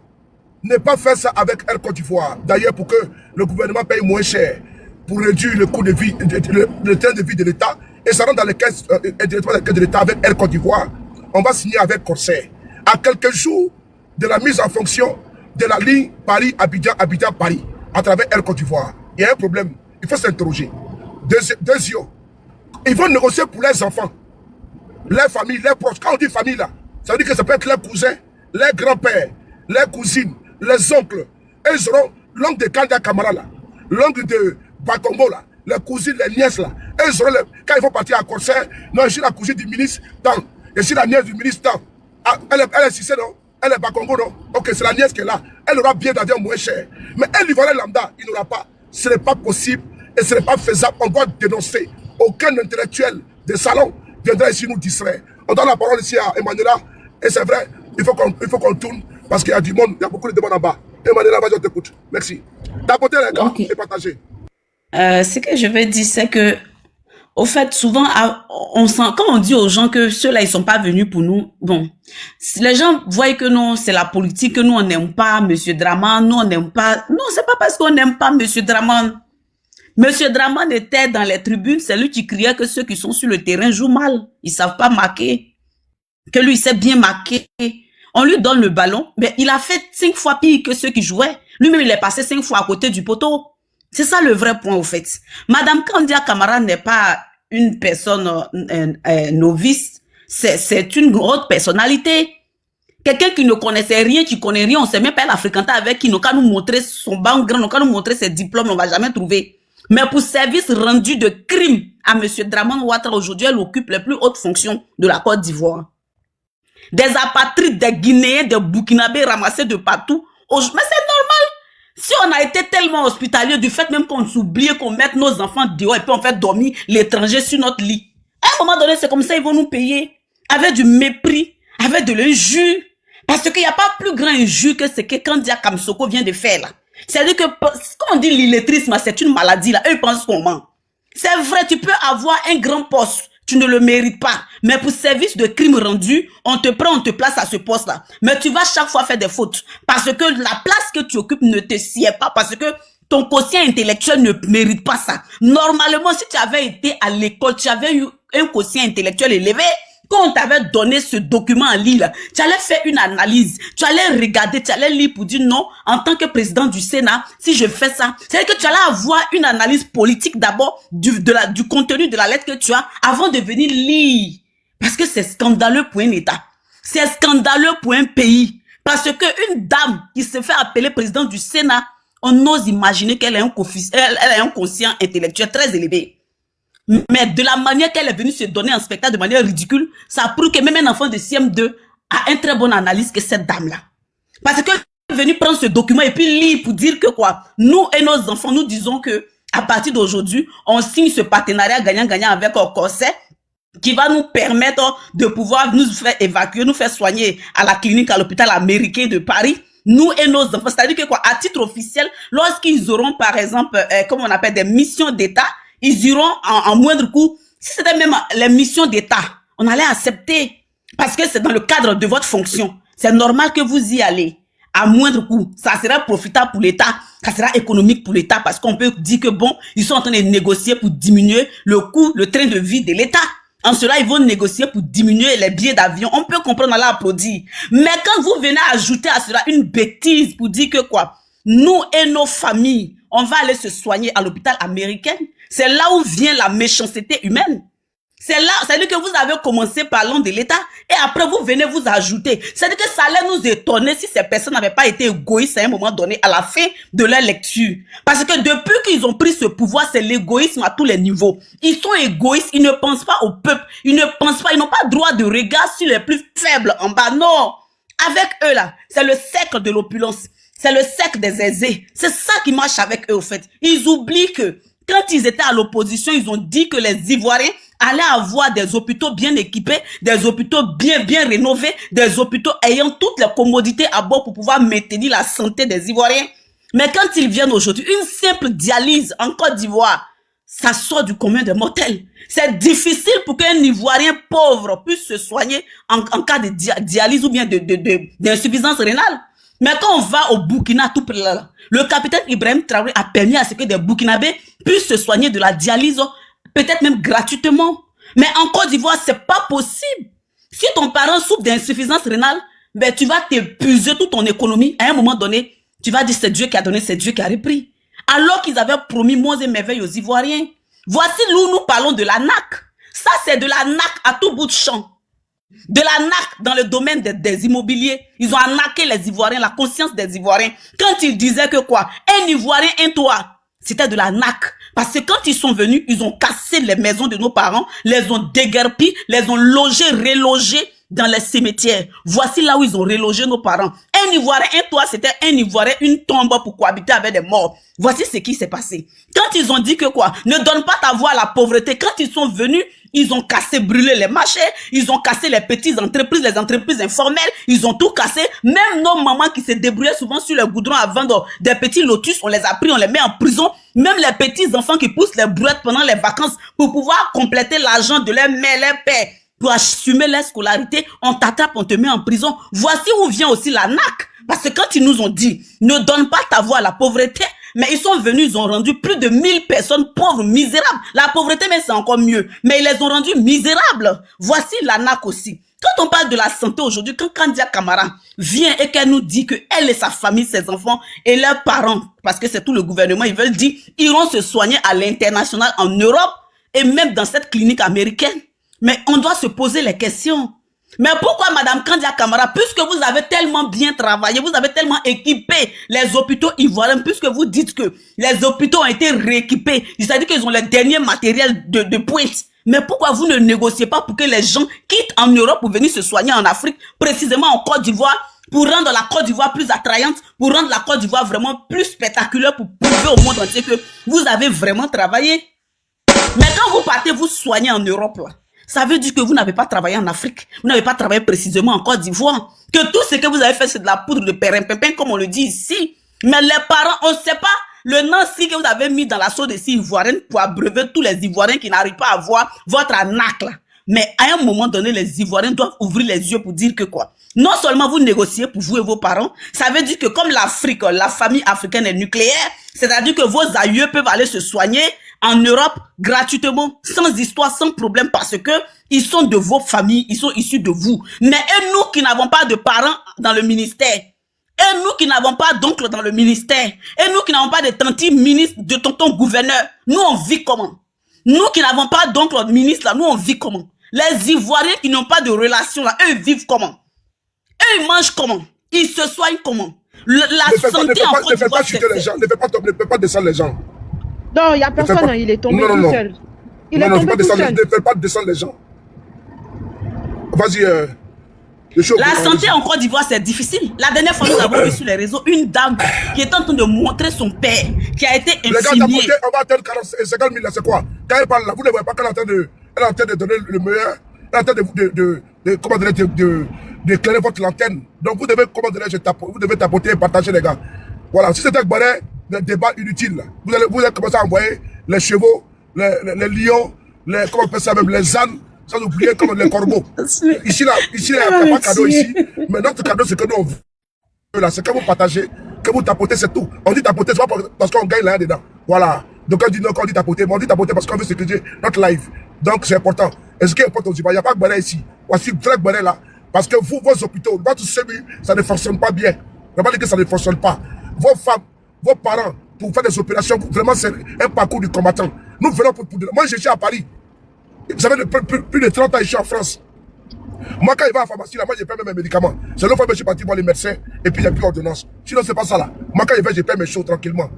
ne pas faire ça avec Air Côte d'Ivoire? D'ailleurs, pour que le gouvernement paye moins cher, pour réduire le coût de vie, le train de vie de l'État, et ça rentre dans les caisses, directement dans les caisses de l'État avec Air Côte d'Ivoire, on va signer avec Corsair. À quelques jours de la mise en fonction de la ligne Paris-Abidjan, Abidjan-Paris, à travers Air Côte d'Ivoire, il y a un problème. Il faut s'interroger. Deuxième, ils vont négocier pour les enfants, les familles, les proches. Quand on dit famille là, ça veut dire que ça peut être les cousins, les grands-pères, les cousines, les oncles. Et ils auront l'oncle de Kanda Kamara là, l'oncle de Bakongo là, les cousines, les nièces là. Et ils auront quand ils vont partir à Corsair, non, je suis la cousine du ministre, tant. Je suis la nièce du ministre, tant. Ah, elle est Cissé, non? Elle est Bakongo, non? Ok, c'est la nièce qui est là. Elle aura bien d'ailleurs moins cher. Mais elle, l'Ivoirien lambda, il n'aura pas. Ce n'est pas possible et ce n'est pas faisable. On doit dénoncer. Aucun intellectuel de salon viendra ici nous distraire. On donne la parole ici à Emmanuela. Et c'est vrai, il faut qu'on tourne parce qu'il y a du monde, il y a beaucoup de demandes en bas. Emmanuela, vas-y, on t'écoute. Merci. Tapoter les gars et partager. Ce que je veux dire, c'est que, au fait, souvent, quand on dit aux gens que ceux-là, ils sont pas venus pour nous, bon, les gens voient que non, c'est la politique, que nous, on n'aime pas Monsieur Draman, nous, on n'aime pas, non, c'est pas parce qu'on n'aime pas Monsieur Draman. Monsieur Draman était dans les tribunes, c'est lui qui criait que ceux qui sont sur le terrain jouent mal. Ils savent pas marquer. Que lui, il sait bien marquer. On lui donne le ballon, mais il a fait 5 fois pire que ceux qui jouaient. Lui-même, il est passé 5 fois à côté du poteau. C'est ça le vrai point, au fait. Madame Kandia Camara n'est pas une personne novice. C'est une haute personnalité. Quelqu'un qui ne connaissait rien, qui connaît rien, on ne sait même pas la fréquenter avec qui, nous nous montrer son background, nous nous montrer ses diplômes, on ne va jamais trouver. Mais pour service rendu de crime à M. Draman Ouattara, aujourd'hui, elle occupe les plus hautes fonctions de la Côte d'Ivoire. Des apatrides, des Guinéens, des Burkinabés ramassés de partout. Mais c'est normal. Si on a été tellement hospitalier du fait même qu'on s'oublie qu'on mette nos enfants dehors et puis on fait dormir l'étranger sur notre lit. À un moment donné, c'est comme ça, ils vont nous payer avec du mépris, avec de l'injure. Parce qu'il n'y a pas plus grand injure que ce que Kandia Kamsoko vient de faire là. C'est-à-dire que quand on dit l'illettrisme, c'est une maladie là. Eux, ils pensent qu'on ment. C'est vrai, tu peux avoir un grand poste. Tu ne le mérites pas. Mais pour service de crime rendu, on te prend, on te place à ce poste-là. Mais tu vas chaque fois faire des fautes. Parce que la place que tu occupes ne te sied pas. Parce que ton quotient intellectuel ne mérite pas ça. Normalement, si tu avais été à l'école, tu avais eu un quotient intellectuel élevé, quand on t'avait donné ce document en lire, tu allais faire une analyse, tu allais regarder, tu allais lire pour dire non, en tant que président du Sénat, si je fais ça, c'est-à-dire que tu allais avoir une analyse politique d'abord du contenu de la lettre que tu as avant de venir lire. Parce que c'est scandaleux pour un État. C'est scandaleux pour un pays. Parce qu'une dame qui se fait appeler président du Sénat, on ose imaginer qu'elle a un quotient intellectuel très élevé. Mais de la manière qu'elle est venue se donner en spectacle de manière ridicule, ça prouve que même un enfant de CM2 a un très bon analyse que cette dame-là. Parce qu'elle est venue prendre ce document et puis lire pour dire que quoi, nous et nos enfants, nous disons que à partir d'aujourd'hui, on signe ce partenariat gagnant-gagnant avec Corsair qui va nous permettre de pouvoir nous faire évacuer, nous faire soigner à la clinique, à l'hôpital américain de Paris, nous et nos enfants. C'est-à-dire que quoi, à titre officiel, lorsqu'ils auront par exemple, comme on appelle des missions d'État, ils iront en moindre coût. Si c'était même les missions d'État, on allait accepter parce que c'est dans le cadre de votre fonction. C'est normal que vous y allez à moindre coût. Ça sera profitable pour l'État, ça sera économique pour l'État parce qu'on peut dire que bon, ils sont en train de négocier pour diminuer le coût, le train de vie de l'État. En cela, ils vont négocier pour diminuer les billets d'avion. On peut comprendre, on allait applaudir. Mais quand vous venez ajouter à cela une bêtise pour dire que quoi, nous et nos familles, on va aller se soigner à l'hôpital américain, c'est là où vient la méchanceté humaine. C'est là, c'est-à-dire que vous avez commencé parlant de l'État et après vous venez vous ajouter. C'est-à-dire que ça allait nous étonner si ces personnes n'avaient pas été égoïstes à un moment donné à la fin de leur lecture. Parce que depuis qu'ils ont pris ce pouvoir, c'est l'égoïsme à tous les niveaux. Ils sont égoïstes, ils ne pensent pas au peuple, ils ne pensent pas, ils n'ont pas droit de regard sur les plus faibles en bas. Non, avec eux là, c'est le cercle de l'opulence, c'est le cercle des aisés. C'est ça qui marche avec eux au fait. Ils oublient que quand ils étaient à l'opposition, ils ont dit que les Ivoiriens allaient avoir des hôpitaux bien équipés, des hôpitaux bien rénovés, des hôpitaux ayant toutes les commodités à bord pour pouvoir maintenir la santé des Ivoiriens. Mais quand ils viennent aujourd'hui, une simple dialyse en Côte d'Ivoire, ça sort du commun des mortels. C'est difficile pour qu'un Ivoirien pauvre puisse se soigner en cas de dialyse ou bien d'insuffisance rénale. Mais quand on va au Burkina, tout près là, le capitaine Ibrahim Traoré a permis à ce que des Burkinabés puissent se soigner de la dialyse, peut-être même gratuitement. Mais en Côte d'Ivoire, c'est pas possible. Si ton parent souffre d'insuffisance rénale, ben tu vas t'épuiser toute ton économie. À un moment donné, tu vas dire c'est Dieu qui a donné, c'est Dieu qui a repris. Alors qu'ils avaient promis monts et merveilles aux Ivoiriens. Voici où nous parlons de la NAC. Ça, c'est de la NAC à tout bout de champ. De la NAC dans le domaine des immobiliers. Ils ont arnaqué les Ivoiriens, la conscience des Ivoiriens. Quand ils disaient que quoi, un Ivoirien, un toit, c'était de la NAC. Parce que quand ils sont venus, ils ont cassé les maisons de nos parents, les ont déguerpis, les ont logés, relogés dans les cimetières. Voici là où ils ont relogé nos parents. Un Ivoirien, un toit, c'était un Ivoirien, une tombe pour cohabiter avec des morts. Voici ce qui s'est passé. Quand ils ont dit que quoi, ne donne pas ta voix à la pauvreté, quand ils sont venus, ils ont cassé, brûlé les marchés, ils ont cassé les petites entreprises, les entreprises informelles, ils ont tout cassé. Même nos mamans qui se débrouillaient souvent sur le goudron à vendre des petits lotus, on les a pris, on les met en prison. Même les petits enfants qui poussent les brouettes pendant les vacances pour pouvoir compléter l'argent de leur mère, leur père, pour assumer leur scolarité, on t'attrape, on te met en prison. Voici où vient aussi la NAC. Parce que quand ils nous ont dit, ne donne pas ta voix à la pauvreté, mais ils sont venus, ils ont rendu plus de 1000 personnes pauvres, misérables. La pauvreté, mais c'est encore mieux. Mais ils les ont rendus misérables. Voici la NAC aussi. Quand on parle de la santé aujourd'hui, quand Kandia Camara vient et qu'elle nous dit que elle et sa famille, ses enfants et leurs parents, parce que c'est tout le gouvernement, ils veulent dire, iront se soigner à l'international en Europe et même dans cette clinique américaine. Mais on doit se poser les questions. Mais pourquoi Madame Kandia Camara, puisque vous avez tellement bien travaillé, vous avez tellement équipé les hôpitaux ivoiriens, puisque vous dites que les hôpitaux ont été rééquipés, c'est-à-dire qu'ils ont les derniers matériels de pointe. Mais pourquoi vous ne négociez pas pour que les gens quittent en Europe pour venir se soigner en Afrique, précisément en Côte d'Ivoire, pour rendre la Côte d'Ivoire plus attrayante, pour rendre la Côte d'Ivoire vraiment plus spectaculaire, pour prouver au monde entier que vous avez vraiment travaillé. Mais quand vous partez vous soigner en Europe, là, ça veut dire que vous n'avez pas travaillé en Afrique. Vous n'avez pas travaillé précisément en Côte d'Ivoire. Que tout ce que vous avez fait, c'est de la poudre de perlimpinpin, comme on le dit ici. Mais les parents, on ne sait pas le Nancy que vous avez mis dans la sauce de scie ivoirienne pour abreuver tous les Ivoiriens qui n'arrivent pas à voir votre arnaque là. Mais à un moment donné, les Ivoiriens doivent ouvrir les yeux pour dire que quoi. Non seulement vous négociez pour vous et vos parents, ça veut dire que comme l'Afrique, la famille africaine est nucléaire, c'est-à-dire que vos aïeux peuvent aller se soigner en Europe gratuitement, sans histoire, sans problème, parce que ils sont de vos familles, ils sont issus de vous. Mais et nous qui n'avons pas de parents dans le ministère, et nous qui n'avons pas d'oncle dans le ministère, et nous qui n'avons pas de tanti ministre, de tonton gouverneur, nous on vit comment? Nous qui n'avons pas d'oncle ministre là, nous on vit comment? Les Ivoiriens qui n'ont pas de relation là, eux vivent comment? Eux ils mangent comment? Ils se soignent comment? La santé en Côte d'Ivoire, ne fais pas chuter les gens, ne fais pas descendre les gens. Non, il n'y a personne, il est tombé tout seul. Il est tombé tout seul. Ne fais pas descendre les gens. Vas-y, la santé en Côte d'Ivoire, c'est difficile. La dernière fois, nous avons vu sur les réseaux une dame qui est en train de montrer son père, qui a été infirmier. Les gars, on va attendre 50 000, c'est quoi? Quand elle parle là, vous ne voyez pas qu'elle est en train de... elle est en train de donner le meilleur, elle est en train comment dirais-je, d'éclairer votre lanterne. Donc vous devez, comment dirais-je, vous devez tapoter et partager, les gars. Voilà, si c'était Barret, le débat inutile, là. Vous allez commencer à envoyer les chevaux, les lions, comment on appelle ça même, les ânes, sans oublier comme les corbeaux. Ici, il n'y a pas de cadeau ici. Mais notre cadeau, c'est que nous, on veut, là, c'est que vous partagez, que vous tapotez, c'est tout. On dit tapoter, c'est pas parce qu'on gagne là dedans. Voilà. Donc on dit non, quand on dit tapoter, mais on dit tapoter parce qu'on veut sécuriser notre life. Donc c'est important. Et ce qui est important aussi, il n'y a pas de Barret ici. Voici très Barret là. Parce que vous, vos hôpitaux, votre semi, ça ne fonctionne pas bien. On ne va pas dire que ça ne fonctionne pas. Vos femmes, vos parents, pour faire des opérations, vraiment c'est un parcours du combattant. Nous venons pour moi, je suis à Paris. Vous savez, plus de 30 ans, je suis en France. Moi, quand il va à la pharmacie, là, moi, je paie même mes médicaments. C'est l'autre fois que je suis parti voir les médecins et puis il n'y a plus d'ordonnance. Sinon, c'est pas ça là. Moi, quand il va, je paie mes choses tranquillement.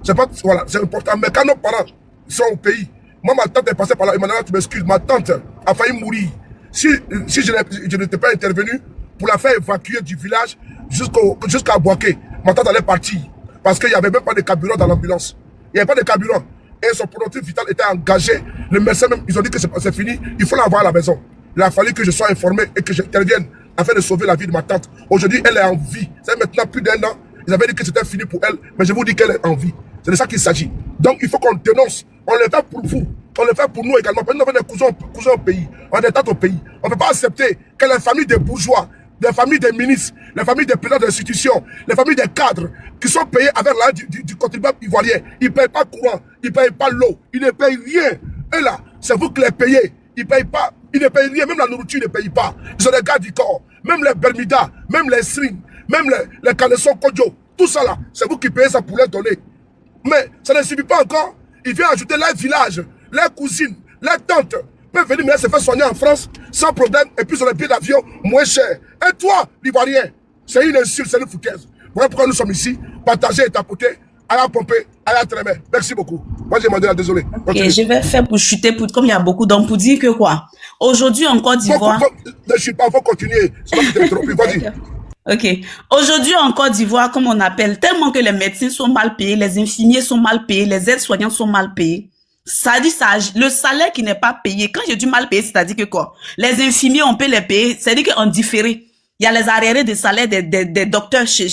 C'est pas, voilà, c'est important. Mais quand nos parents sont au pays, moi, ma tante est passée par là, et maintenant, tu m'excuses, ma tante a failli mourir. Si je n'étais pas intervenu pour la faire évacuer du village jusqu'à Boaké, ma tante allait partir. Parce qu'il n'y avait même pas de carburant dans l'ambulance. Il n'y avait pas de carburant. Et son pronostic vital était engagé. Les médecins même, ils ont dit que c'est fini, il faut l'avoir à la maison. Il a fallu que je sois informé et que j'intervienne afin de sauver la vie de ma tante. Aujourd'hui, elle est en vie. C'est maintenant plus d'1 an. Ils avaient dit que c'était fini pour elle, mais je vous dis qu'elle est en vie. C'est de ça qu'il s'agit. Donc il faut qu'on dénonce. On le fait pour vous. On le fait pour nous également. Parce que nous avons des cousins au pays. On est au pays. On ne peut pas accepter que les familles des bourgeois, les familles des ministres, les familles des présidents d'institutions, les familles des cadres qui sont payés avec l'argent du contribuable ivoirien, ils ne payent pas courant, ils ne payent pas l'eau, ils ne payent rien. Et là, c'est vous qui les payez. Ils ne payent pas, ils ne payent rien, même la nourriture, ils ne payent pas. Ils sont des gars du corps. Même les Bermuda, même les strings, même les caleçons Kodjo, tout ça là, c'est vous qui payez ça pour les donner. Mais ça ne suffit pas encore. Il vient ajouter les villages, les cousines, les tantes peuvent venir mais se faire soigner en France sans problème et puis sur les billets d'avion moins cher. Et toi, l'Ivoirien, c'est une insulte, c'est une foutaise. Voilà pourquoi nous sommes ici, partager et tapoter, à pomper, à traîner. Merci beaucoup. Moi j'ai demandé là, désolé. Ok, je vais faire pour chuter, comme il y a beaucoup d'hommes, pour dire que quoi. Aujourd'hui en Côte d'Ivoire. Ne chute pas, il faut continuer. C'est pas que tu es trop. Vas-y. Ok. Aujourd'hui en Côte d'Ivoire, comme on appelle, tellement que les médecins sont mal payés, les infirmiers sont mal payés, les aides-soignants sont mal payés. Ça dit ça, le salaire qui n'est pas payé. Quand j'ai du mal payé, c'est-à-dire que quoi? Les infirmiers, on peut les payer. C'est-à-dire qu'en différé. Il y a les arriérés de salaire des docteurs chez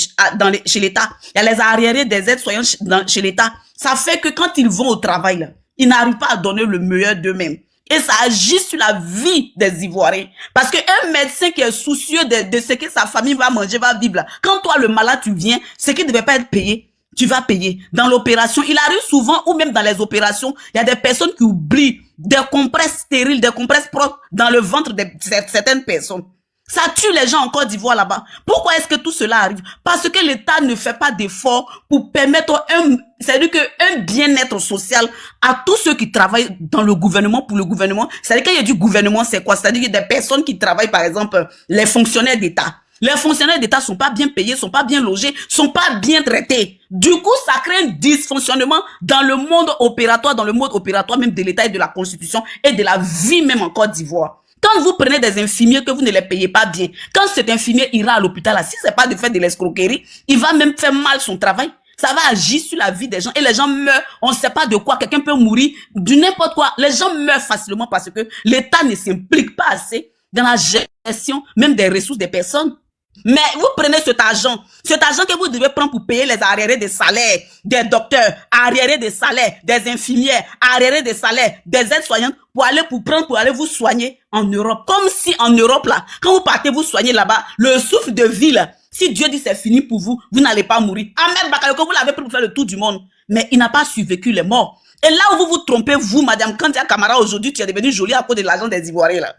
l'État. Il y a les arriérés des aides-soignants chez l'État. Ça fait que quand ils vont au travail, là, ils n'arrivent pas à donner le meilleur d'eux-mêmes. Et ça agit sur la vie des Ivoiriens. Parce qu'un médecin qui est soucieux de ce que sa famille va manger, va vivre là. Quand toi, le malade, tu viens, ce qui ne devait pas être payé, tu vas payer. Dans l'opération, il arrive souvent, ou même dans les opérations, il y a des personnes qui oublient des compresses stériles, des compresses propres dans le ventre de certaines personnes. Ça tue les gens en Côte d'Ivoire là-bas. Pourquoi est-ce que tout cela arrive? Parce que l'État ne fait pas d'efforts pour permettre c'est-à-dire un bien-être social à tous ceux qui travaillent dans le gouvernement, pour le gouvernement. C'est-à-dire qu'il y a du gouvernement, c'est quoi? C'est-à-dire qu'il y a des personnes qui travaillent, par exemple, les fonctionnaires d'État. Les fonctionnaires d'État sont pas bien payés, sont pas bien logés, sont pas bien traités. Du coup, ça crée un dysfonctionnement dans le monde opératoire même de l'État et de la Constitution et de la vie même en Côte d'Ivoire. Quand vous prenez des infirmiers que vous ne les payez pas bien, quand cet infirmier ira à l'hôpital, là, si c'est pas de faire de l'escroquerie, il va même faire mal son travail. Ça va agir sur la vie des gens et les gens meurent. On ne sait pas de quoi. Quelqu'un peut mourir du n'importe quoi. Les gens meurent facilement parce que l'État ne s'implique pas assez dans la gestion même des ressources des personnes. Mais vous prenez cet argent que vous devez prendre pour payer les arriérés des salaires des docteurs, arriérés des salaires des infirmières, arriérés des salaires des aides-soignantes pour aller vous soigner en Europe. Comme si en Europe là, quand vous partez vous soigner là-bas, le souffle de vie là, si Dieu dit c'est fini pour vous, vous n'allez pas mourir. Ahmed Bakayoko, vous l'avez pris pour faire le tour du monde, mais il n'a pas survécu les morts. Et là où vous vous trompez, vous, Madame Kandia Camara, aujourd'hui, tu es devenue jolie à cause de l'argent des Ivoiriens là.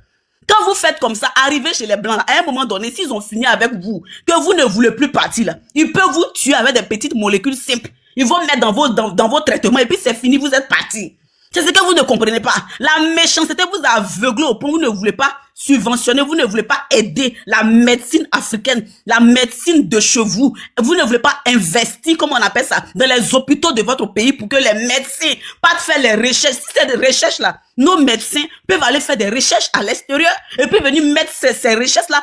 Quand vous faites comme ça, arrivez chez les Blancs, là, à un moment donné, s'ils ont fini avec vous, que vous ne voulez plus partir, là, ils peuvent vous tuer avec des petites molécules simples. Ils vont mettre dans vos traitements et puis c'est fini, vous êtes partis. C'est ce que vous ne comprenez pas. La méchanceté vous a aveuglé au point où vous ne voulez pas subventionner, vous ne voulez pas aider la médecine africaine, la médecine de chez vous. Vous ne voulez pas investir, comme on appelle ça, dans les hôpitaux de votre pays pour que les médecins, pas de faire les recherches. Si c'est des recherches là, nos médecins peuvent aller faire des recherches à l'extérieur et puis venir mettre ces recherches là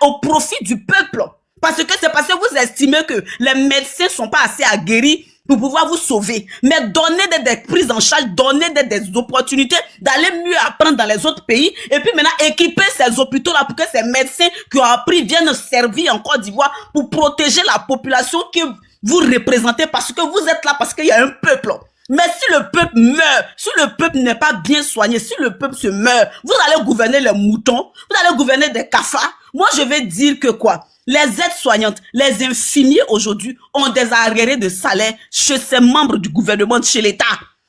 au profit du peuple. Parce que c'est parce que vous estimez que les médecins sont pas assez aguerris pour pouvoir vous sauver. Mais donnez des prises en charge, donnez des opportunités d'aller mieux apprendre dans les autres pays. Et puis maintenant, équiper ces hôpitaux-là pour que ces médecins qui ont appris viennent servir en Côte d'Ivoire pour protéger la population que vous représentez parce que vous êtes là, parce qu'il y a un peuple. Mais si le peuple meurt, si le peuple n'est pas bien soigné, si le peuple se meurt, vous allez gouverner les moutons, vous allez gouverner des cafards. Moi, je vais dire que quoi? Les aides-soignantes, les infirmiers aujourd'hui ont des arriérés de salaire chez ces membres du gouvernement, chez l'État.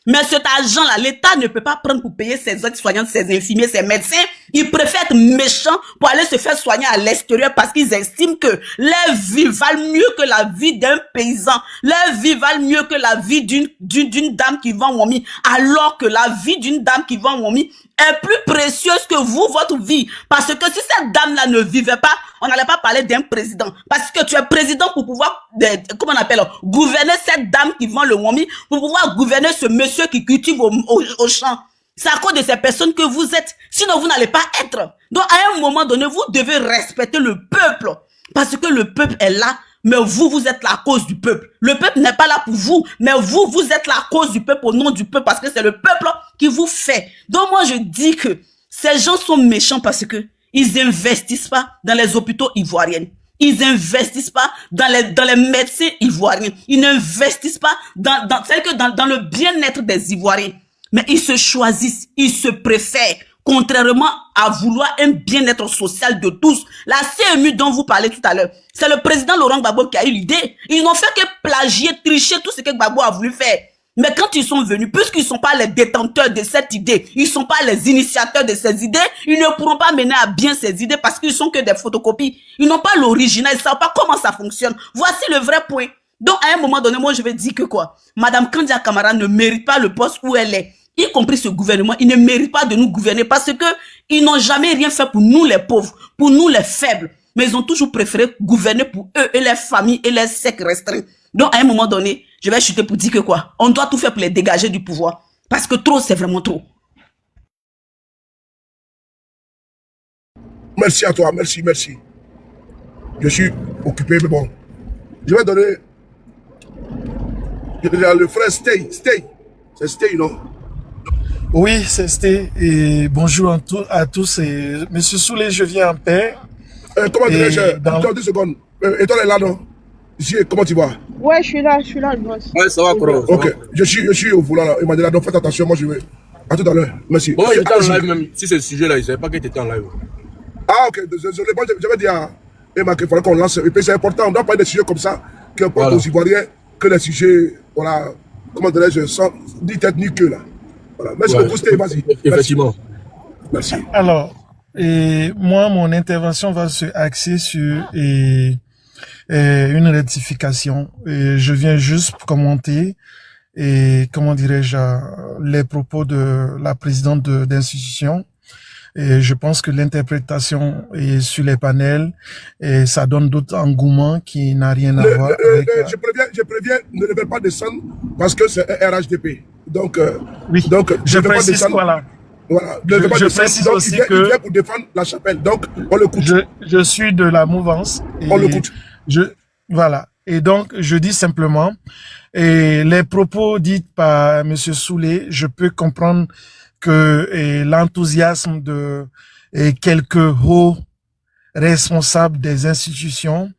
Mais cet argent-là, l'État ne peut pas prendre pour payer ses aides-soignantes, ses infirmiers, ses médecins. Ils préfèrent être méchants pour aller se faire soigner à l'extérieur parce qu'ils estiment que leur vie valent mieux que la vie d'un paysan. Leur vie valent mieux que la vie d'une dame qui vend Wami. Alors que la vie d'une dame qui vend Wami est plus précieuse que vous, votre vie. Parce que si cette dame-là ne vivait pas, on n'allait pas parler d'un président. Parce que tu es président pour pouvoir, comment on appelle, gouverner cette dame qui vend le Wami, pour pouvoir gouverner ce monsieur qui cultive au champ. C'est à cause de ces personnes que vous êtes. Sinon, vous n'allez pas être. Donc, à un moment donné, vous devez respecter le peuple. Parce que le peuple est là, mais vous êtes la cause du peuple. Le peuple n'est pas là pour vous, mais vous êtes la cause du peuple au nom du peuple, parce que c'est le peuple qui vous fait. Donc, moi, je dis que ces gens sont méchants parce que ils n'investissent pas dans les hôpitaux ivoiriens. Ils n'investissent pas dans les médecins ivoiriens. Ils n'investissent pas dans le bien-être des Ivoiriens. Mais ils se choisissent, ils se préfèrent, contrairement à vouloir un bien-être social de tous. La CMU dont vous parlez tout à l'heure, c'est le président Laurent Gbagbo qui a eu l'idée. Ils n'ont fait que plagier, tricher tout ce que Gbagbo a voulu faire. Mais quand ils sont venus, puisqu'ils ne sont pas les détenteurs de cette idée, ils ne sont pas les initiateurs de ces idées, ils ne pourront pas mener à bien ces idées parce qu'ils sont que des photocopies. Ils n'ont pas l'original, ils ne savent pas comment ça fonctionne. Voici le vrai point. Donc, à un moment donné, moi, je vais dire que quoi? Madame Kandia Camara ne mérite pas le poste où elle est. Y compris ce gouvernement, ils ne méritent pas de nous gouverner parce que ils n'ont jamais rien fait pour nous les pauvres, pour nous les faibles. Mais ils ont toujours préféré gouverner pour eux et leurs familles et leurs cercles restreints. Donc, à un moment donné, je vais chuter pour dire que quoi? On doit tout faire pour les dégager du pouvoir. Parce que trop, c'est vraiment trop. Merci à toi, merci. Je suis occupé, mais bon. Je vais donner le frère Stay. C'est Stay, non? Oui, c'est Sté. Et bonjour à tous. Et Monsieur Soulé, je viens en paix. Comment dirais-je? Attends 2 secondes. Et toi, là, non? Comment tu vas? Ouais, je suis là, le boss. Ouais, ça va, Koro. Ok, je suis au volant là. Il m'a dit là, donc faites attention, moi je vais. À tout à l'heure. Merci. Bon, j'étais en live même. Si c'est ce sujet-là, je ne savais pas que tu étais en live. Ah, ok, désolé. Moi, j'avais dit à Emma qu'il fallait qu'on lance. Et puis c'est important, on doit parler des sujets comme ça, qui importent aux Ivoiriens, que les sujets, voilà, comment dirais-je, sans ni tête ni queue là. Voilà. Merci beaucoup, Sté, vas-y. Effectivement. Merci. Alors, moi, mon intervention va se axer sur une rectification. Et je viens juste commenter comment dirais-je, les propos de la présidente d'institution. Et je pense que l'interprétation est sur les panels et ça donne d'autres engouements qui n'a rien à voir avec... Je préviens, ne levez pas descendre parce que c'est un RHDP. Donc, oui. Donc je précise quoi là? Voilà. Je précise aussi que... Il vient pour défendre la chapelle. Donc, on le coûte. Je suis de la mouvance. Et on le coûte. Voilà. Et donc, je dis simplement, et les propos dits par M. Soulé, je peux comprendre que l'enthousiasme de quelques hauts responsables des institutions,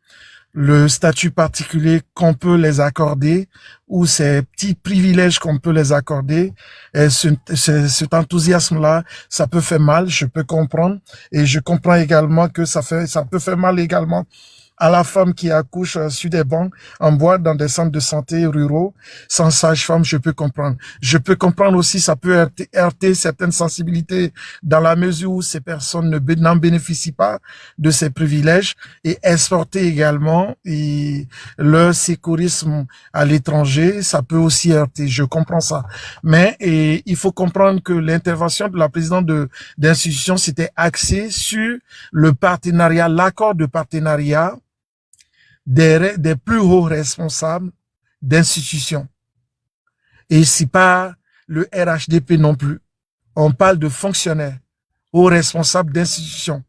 le statut particulier qu'on peut les accorder ou ces petits privilèges qu'on peut les accorder, cet enthousiasme-là, ça peut faire mal, je peux comprendre. Et je comprends également que ça peut faire mal également à la femme qui accouche sur des bancs en bois dans des centres de santé ruraux, sans sage-femme, je peux comprendre. Je peux comprendre aussi, ça peut heurter certaines sensibilités dans la mesure où ces personnes n'en bénéficient pas de ces privilèges et exporter également leur sécurisme à l'étranger, ça peut aussi heurter. Je comprends ça. Mais il faut comprendre que l'intervention de la présidente d'institution s'était axée sur le partenariat, l'accord de partenariat des plus hauts responsables d'institutions. Et c'est pas le RHDP non plus. On parle de fonctionnaires, hauts responsables d'institutions.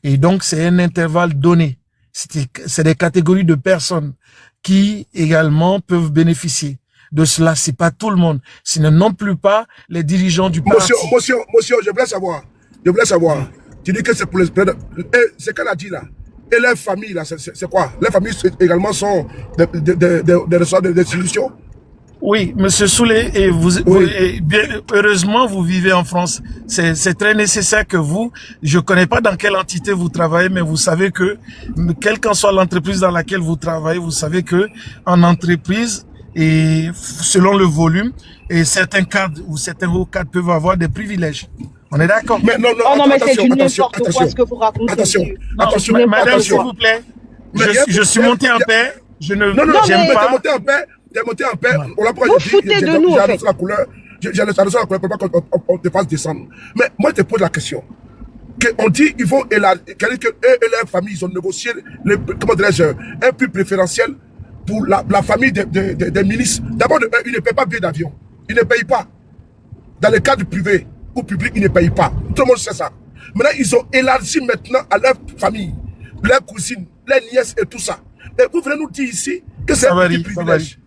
Et donc, c'est un intervalle donné. C'est des catégories de personnes qui également peuvent bénéficier de cela. C'est pas tout le monde. Ce n'est non plus pas les dirigeants du parti. Monsieur, je voulais savoir. Tu dis que c'est pour les... C'est qu'elle a dit là. Et les familles là, c'est quoi? Les familles également sont des ressorts d'institutions? Oui, Monsieur Soulé, et heureusement, vous vivez en France. C'est très nécessaire que je connais pas dans quelle entité vous travaillez, mais vous savez que, quelle qu'en soit l'entreprise dans laquelle vous travaillez, vous savez que, en entreprise, et selon le volume, et certains cadres ou certains hauts cadres peuvent avoir des privilèges. On est d'accord? Mais non, mais c'est du n'importe quoi ce que vous racontez. Attention, madame, s'il vous plaît. Je suis monté en paix. Je ne, j'aime pas. T'es monté en paix. Vous foutez de nous, en fait. J'ai annoncé la couleur pour pas qu'on te fasse descendre. Mais moi, je te pose la question. On dit qu'ils vont élargir, que eux et leur famille, ils ont négocié, un prix préférentiel pour la famille des ministres. D'abord, ils ne payent pas billet d'avion. Ils ne payent pas. Dans le cadre privé ou public, ils ne payent pas. Tout le monde sait ça. Maintenant, ils ont élargi maintenant à leur famille, leurs cousines, leurs nièces et tout ça. Et vous venez nous dire ici que c'est un petit privilège.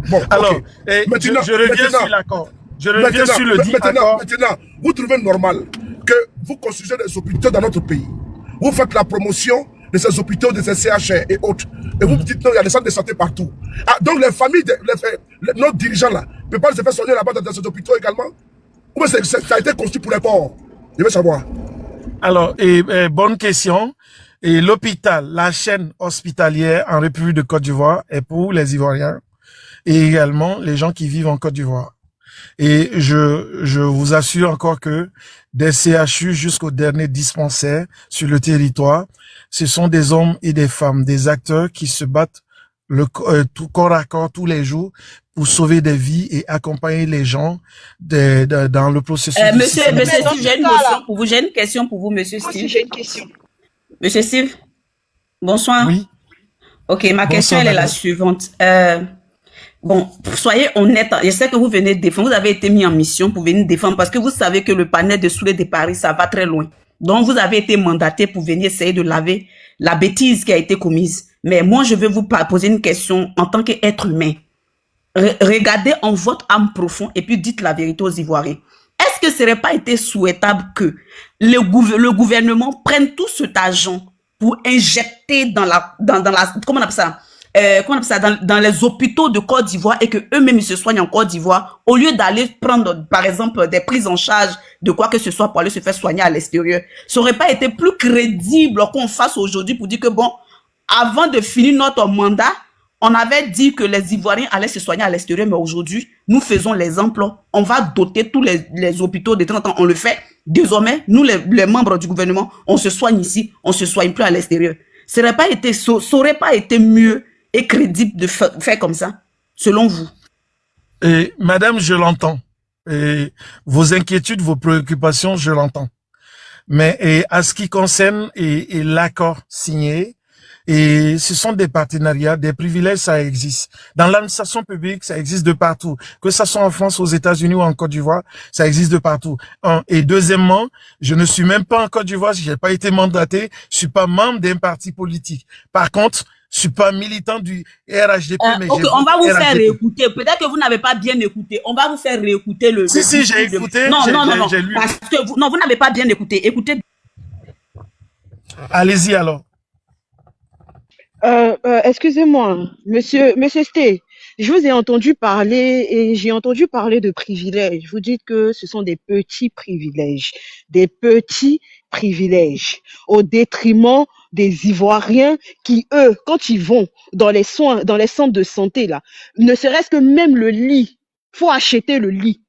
Bon, alors, okay. Maintenant, je reviens sur l'accord. Je reviens sur le dit accord. Maintenant, vous trouvez normal que vous construisez des hôpitaux dans notre pays. Vous faites la promotion de ces hôpitaux, de ces CHR et autres. Et vous dites non, il y a des centres de santé partout. Ah, donc les familles, nos dirigeants là, ne peuvent pas se faire soigner là-bas dans ces hôpitaux également? Ou bien ça a été construit pour les pauvres? Je veux savoir. Alors, bonne question. Et l'hôpital, la chaîne hospitalière en République de Côte d'Ivoire est pour les Ivoiriens et également les gens qui vivent en Côte d'Ivoire. Et je vous assure encore que des CHU jusqu'au dernier dispensaire sur le territoire, ce sont des hommes et des femmes, des acteurs qui se battent tout corps à corps tous les jours pour sauver des vies et accompagner les gens dans le processus. Monsieur Steve, j'ai une question pour vous. J'ai une question pour vous, Monsieur Steve. J'ai une question. Monsieur Steve, bonsoir. Oui. Ok, ma question elle est la suivante. Bon, soyez honnête. Je sais que vous venez défendre. Vous avez été mis en mission pour venir défendre parce que vous savez que le panel de Soulé de Paris, ça va très loin. Donc, vous avez été mandaté pour venir essayer de laver la bêtise qui a été commise. Mais moi, je vais vous poser une question en tant qu'être humain. Regardez en votre âme profond et puis dites la vérité aux Ivoiriens. Est-ce que ce n'aurait pas été souhaitable que le gouvernement prenne tout cet argent pour injecter dans la comment on appelle ça? Dans les hôpitaux de Côte d'Ivoire et que eux-mêmes ils se soignent en Côte d'Ivoire au lieu d'aller prendre par exemple des prises en charge de quoi que ce soit pour aller se faire soigner à l'extérieur. Ça aurait pas été plus crédible qu'on fasse aujourd'hui pour dire que bon, avant de finir notre mandat, on avait dit que les Ivoiriens allaient se soigner à l'extérieur, mais aujourd'hui, nous faisons l'exemple. On va doter tous les hôpitaux de 30 ans. On le fait. Désormais, nous, les membres du gouvernement, on se soigne ici, on se soigne plus à l'extérieur. Ça aurait pas été mieux et crédible de faire comme ça, selon vous? Et madame, je l'entends. Et vos inquiétudes, vos préoccupations, je l'entends. Mais à ce qui concerne et l'accord signé, et ce sont des partenariats, des privilèges, ça existe. Dans l'administration publique, ça existe de partout. Que ça soit en France, aux États-Unis ou en Côte d'Ivoire, ça existe de partout. Et deuxièmement, je ne suis même pas en Côte d'Ivoire, je n'ai pas été mandaté, je suis pas membre d'un parti politique. Par contre, je suis pas militant du RHDP, mais okay, on va vous faire réécouter. Peut-être que vous n'avez pas bien écouté. On va vous faire réécouter le. Si, j'ai écouté. Non. Parce que vous n'avez pas bien écouté. Écoutez. Allez-y alors. Excusez-moi, monsieur Sté, je vous ai entendu parler et j'ai entendu parler de privilèges. Vous dites que ce sont des petits privilèges au détriment des Ivoiriens qui, eux, quand ils vont dans les soins, dans les centres de santé, là, ne serait-ce que même le lit, faut acheter le lit.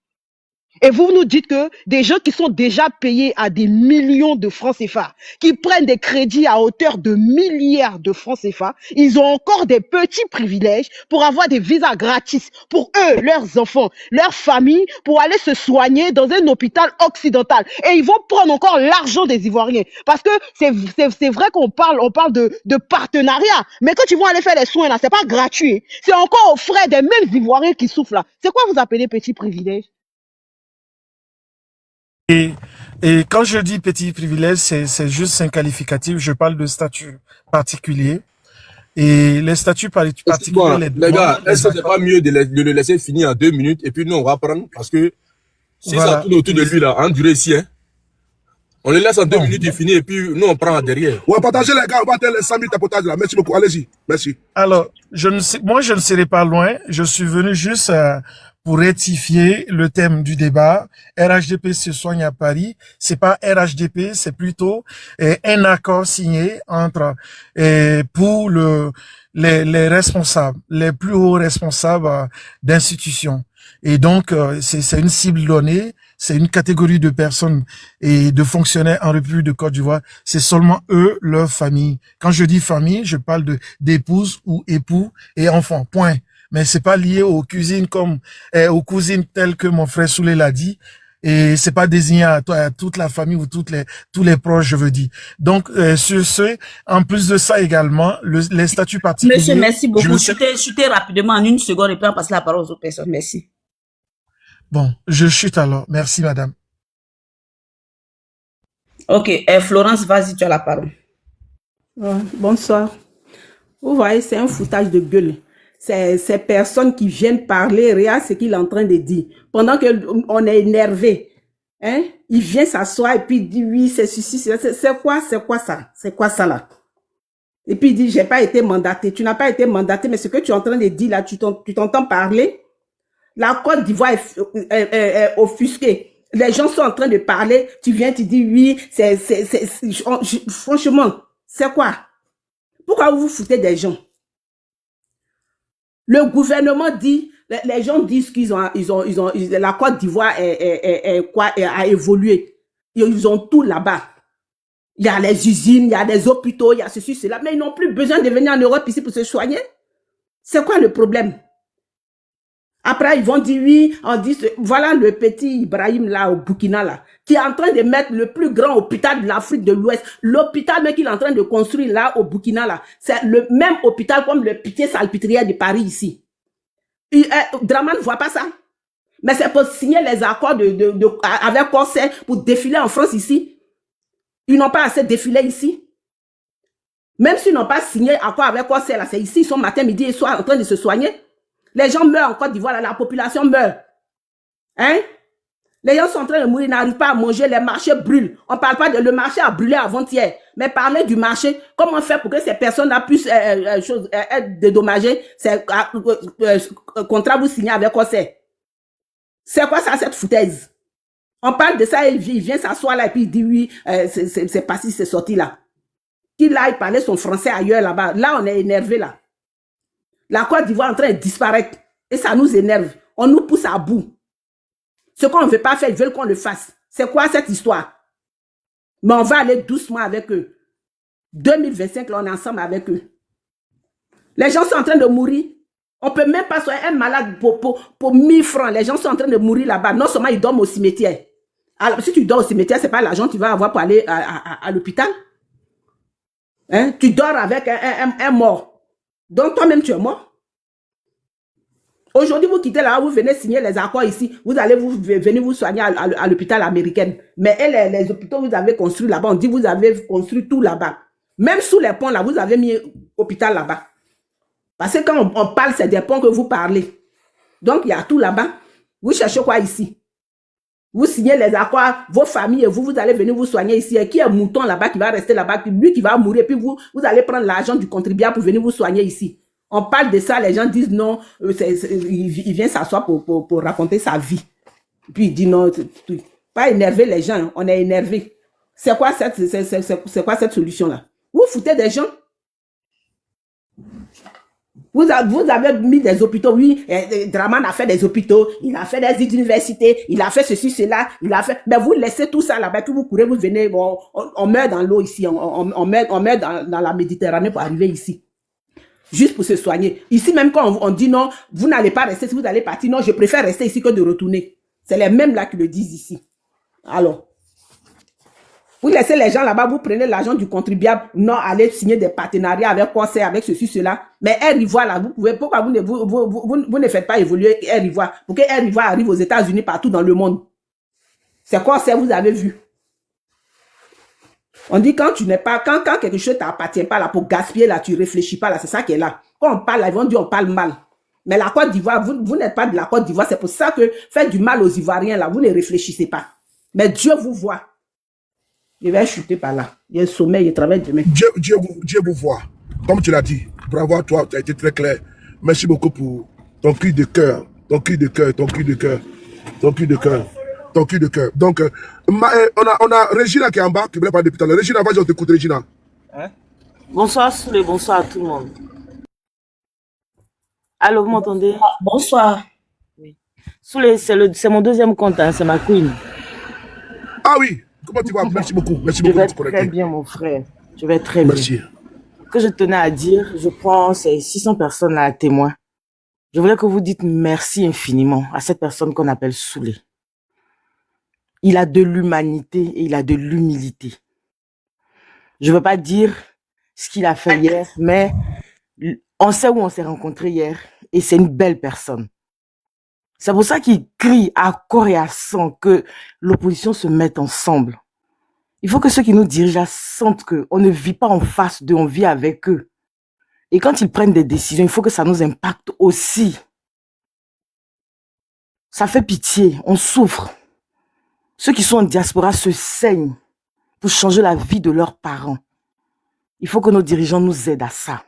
Et vous nous dites que des gens qui sont déjà payés à des millions de francs CFA, qui prennent des crédits à hauteur de milliards de francs CFA, ils ont encore des petits privilèges pour avoir des visas gratis pour eux, leurs enfants, leurs familles, pour aller se soigner dans un hôpital occidental. Et ils vont prendre encore l'argent des Ivoiriens. Parce que c'est vrai qu'on parle de partenariat. Mais quand ils vont aller faire les soins là, c'est pas gratuit. C'est encore aux frais des mêmes Ivoiriens qui souffrent là. C'est quoi vous appelez petits privilèges? Et quand je dis petit privilège, c'est juste un qualificatif. Je parle de statut particulier. Et les statuts particuliers, les les gars, demandes, est-ce que c'est pas mieux de le laisser finir en 2 minutes et puis nous on va prendre parce que si ça voilà. tourne autour de lui là, en durée ici, hein, on le laisse en 2 minutes, il finit et puis nous on prend derrière. Ouais, partagez les gars, on va faire les 100 000 tapotages là. Merci beaucoup, allez-y. Merci. Alors, moi, je ne serai pas loin. Je suis venu juste pour rectifier le thème du débat. RHDP se soigne à Paris. C'est pas RHDP, c'est plutôt un accord signé entre pour les responsables, les plus hauts responsables d'institutions. Et donc, c'est une cible donnée, c'est une catégorie de personnes et de fonctionnaires en République de Côte d'Ivoire. C'est seulement eux, leur famille. Quand je dis famille, je parle d'épouses ou époux et enfants. Point. Mais c'est pas lié aux cuisines aux cousines telles que mon frère Soulé l'a dit. Et c'est pas désigné à toute la famille ou tous les proches, je veux dire. Donc, sur ce, en plus de ça également, les statuts particuliers. Monsieur, merci beaucoup. Chutez rapidement en 1 seconde et puis on passe la parole aux autres personnes. Merci. Bon, je chute alors. Merci, madame. Ok, Florence, vas-y, tu as la parole. Bonsoir. Vous voyez, c'est un foutage de gueule. C'est ces personnes qui viennent parler, regarde ce qu'il est en train de dire. Pendant qu'on est énervé, hein, il vient s'asseoir et puis il dit oui, c'est ceci, c'est quoi ça? C'est quoi ça là? Et puis il dit, j'ai pas été mandaté. Tu n'as pas été mandaté, mais ce que tu es en train de dire là, tu t'entends parler? La Côte d'Ivoire est offusquée. Les gens sont en train de parler. Tu viens, tu dis oui, franchement, c'est quoi? Pourquoi vous vous foutez des gens? Le gouvernement dit, les gens disent qu'ils la Côte d'Ivoire a évolué. Ils ont tout là-bas. Il y a les usines, il y a des hôpitaux, il y a ceci, cela. Mais ils n'ont plus besoin de venir en Europe ici pour se soigner. C'est quoi le problème? Après, ils vont dire oui, on dit, voilà le petit Ibrahim là, au Burkina là, qui est en train de mettre le plus grand hôpital de l'Afrique de l'Ouest. L'hôpital mais qu'il est en train de construire là, au Burkina là, c'est le même hôpital comme le Pitié-Salpêtrière de Paris ici. Draman ne voit pas ça. Mais c'est pour signer les accords avec Conseil pour défiler en France ici. Ils n'ont pas assez défilé ici. Même s'ils n'ont pas signé accord avec Conseil là, c'est ici, ils sont matin, midi et soir en train de se soigner. Les gens meurent en Côte d'Ivoire, la population meurt. Hein? Les gens sont en train de mourir, ils n'arrivent pas à manger, les marchés brûlent. On ne parle pas de le marché a brûlé avant-hier, mais parler du marché, comment faire pour que ces personnes-là puissent être dédommagées, c'est contrat vous signez avec Conseil. C'est quoi ça, cette foutaise? On parle de ça, il vient s'asseoir là et puis il dit oui, c'est pas si c'est sorti là. Qu'il aille parler son français ailleurs là-bas. Là, on est énervé là. La Côte d'Ivoire est en train de disparaître. Et ça nous énerve. On nous pousse à bout. Ce qu'on ne veut pas faire, ils veulent qu'on le fasse. C'est quoi cette histoire? Mais on va aller doucement avec eux. 2025, là, on est ensemble avec eux. Les gens sont en train de mourir. On ne peut même pas soigner un malade pour 1000 francs. Les gens sont en train de mourir là-bas. Non seulement ils dorment au cimetière. Alors, si tu dors au cimetière, ce n'est pas l'argent que tu vas avoir pour aller à l'hôpital. Hein? Tu dors avec un mort. Donc, toi-même, tu es mort. Aujourd'hui, vous quittez là, vous venez signer les accords ici. Vous allez venir vous soigner à l'hôpital américain. Mais les hôpitaux, vous avez construit là-bas. On dit vous avez construit tout là-bas. Même sous les ponts, là, vous avez mis hôpital là-bas. Parce que quand on parle, c'est des ponts que vous parlez. Donc, il y a tout là-bas. Vous cherchez quoi ici? Vous signez les accords, vos familles, et vous allez venir vous soigner ici. Et qui est mouton là-bas qui va rester là-bas, lui qui va mourir, puis vous allez prendre l'argent du contribuable pour venir vous soigner ici. On parle de ça, les gens disent non, il vient s'asseoir pour raconter sa vie. Puis il dit non, pas énerver les gens, on est énervé. C'est quoi cette solution-là? Vous foutez des gens? Vous avez mis des hôpitaux, oui, Draman a fait des hôpitaux, il a fait des universités, il a fait ceci, cela, il a fait... Mais vous laissez tout ça là-bas, puis vous courez, vous venez, on meurt dans l'eau ici, on meurt dans la Méditerranée pour arriver ici. Juste pour se soigner. Ici, même quand on dit non, vous n'allez pas rester, si vous allez partir, non, je préfère rester ici que de retourner. C'est les mêmes là qui le disent ici. Alors, vous laissez les gens là-bas, vous prenez l'argent du contribuable, non, allez signer des partenariats avec Conseil, avec ceci, cela. Mais Air Ivoire, là, vous pouvez, pourquoi vous ne faites pas évoluer Air Ivoire? Pour que Air Ivoire arrive aux États-Unis, partout dans le monde. C'est Conseil, vous avez vu. On dit quand tu n'es pas, quand quelque chose t'appartient pas là, pour gaspiller là, tu réfléchis pas là, c'est ça qui est là. Quand on parle là, ils vont dire on parle mal. Mais la Côte d'Ivoire, vous n'êtes pas de la Côte d'Ivoire, c'est pour ça que faites du mal aux Ivoiriens là, vous ne réfléchissez pas. Mais Dieu vous voit. Je vais chuter par là. Il y a un sommeil, il travaille demain. Dieu vous voit. Comme tu l'as dit, bravo à toi, tu as été très clair. Merci beaucoup pour ton cri de cœur, ton cri de cœur, ton cri de cœur, ton cri de cœur, ton cri de cœur. Donc, on a Régina qui est en bas, qui voulait parler depuis tout à l'heure. Régina, vas-y, on t'écoute, Régina. Hein? Bonsoir Soulé, bonsoir à tout le monde. Allô, vous m'entendez? Bonsoir. Oui. Soulé, c'est mon deuxième compte, hein, c'est ma queen. Ah oui, comment tu vas? Merci beaucoup. Merci Je beaucoup vais de te très connecter. bien, mon frère. Je vais très bien. Merci. Ce que je tenais à dire, je prends ces 600 personnes là à témoin. Je voulais que vous dites merci infiniment à cette personne qu'on appelle Soulé. Il a de l'humanité et il a de l'humilité. Je veux pas dire ce qu'il a fait hier, mais on sait où on s'est rencontrés hier et c'est une belle personne. C'est pour ça qu'il crie à corps et à sang que l'opposition se mette ensemble. Il faut que ceux qui nous dirigent sentent qu'on ne vit pas en face d'eux, on vit avec eux. Et quand ils prennent des décisions, il faut que ça nous impacte aussi. Ça fait pitié, on souffre. Ceux qui sont en diaspora se saignent pour changer la vie de leurs parents. Il faut que nos dirigeants nous aident à ça.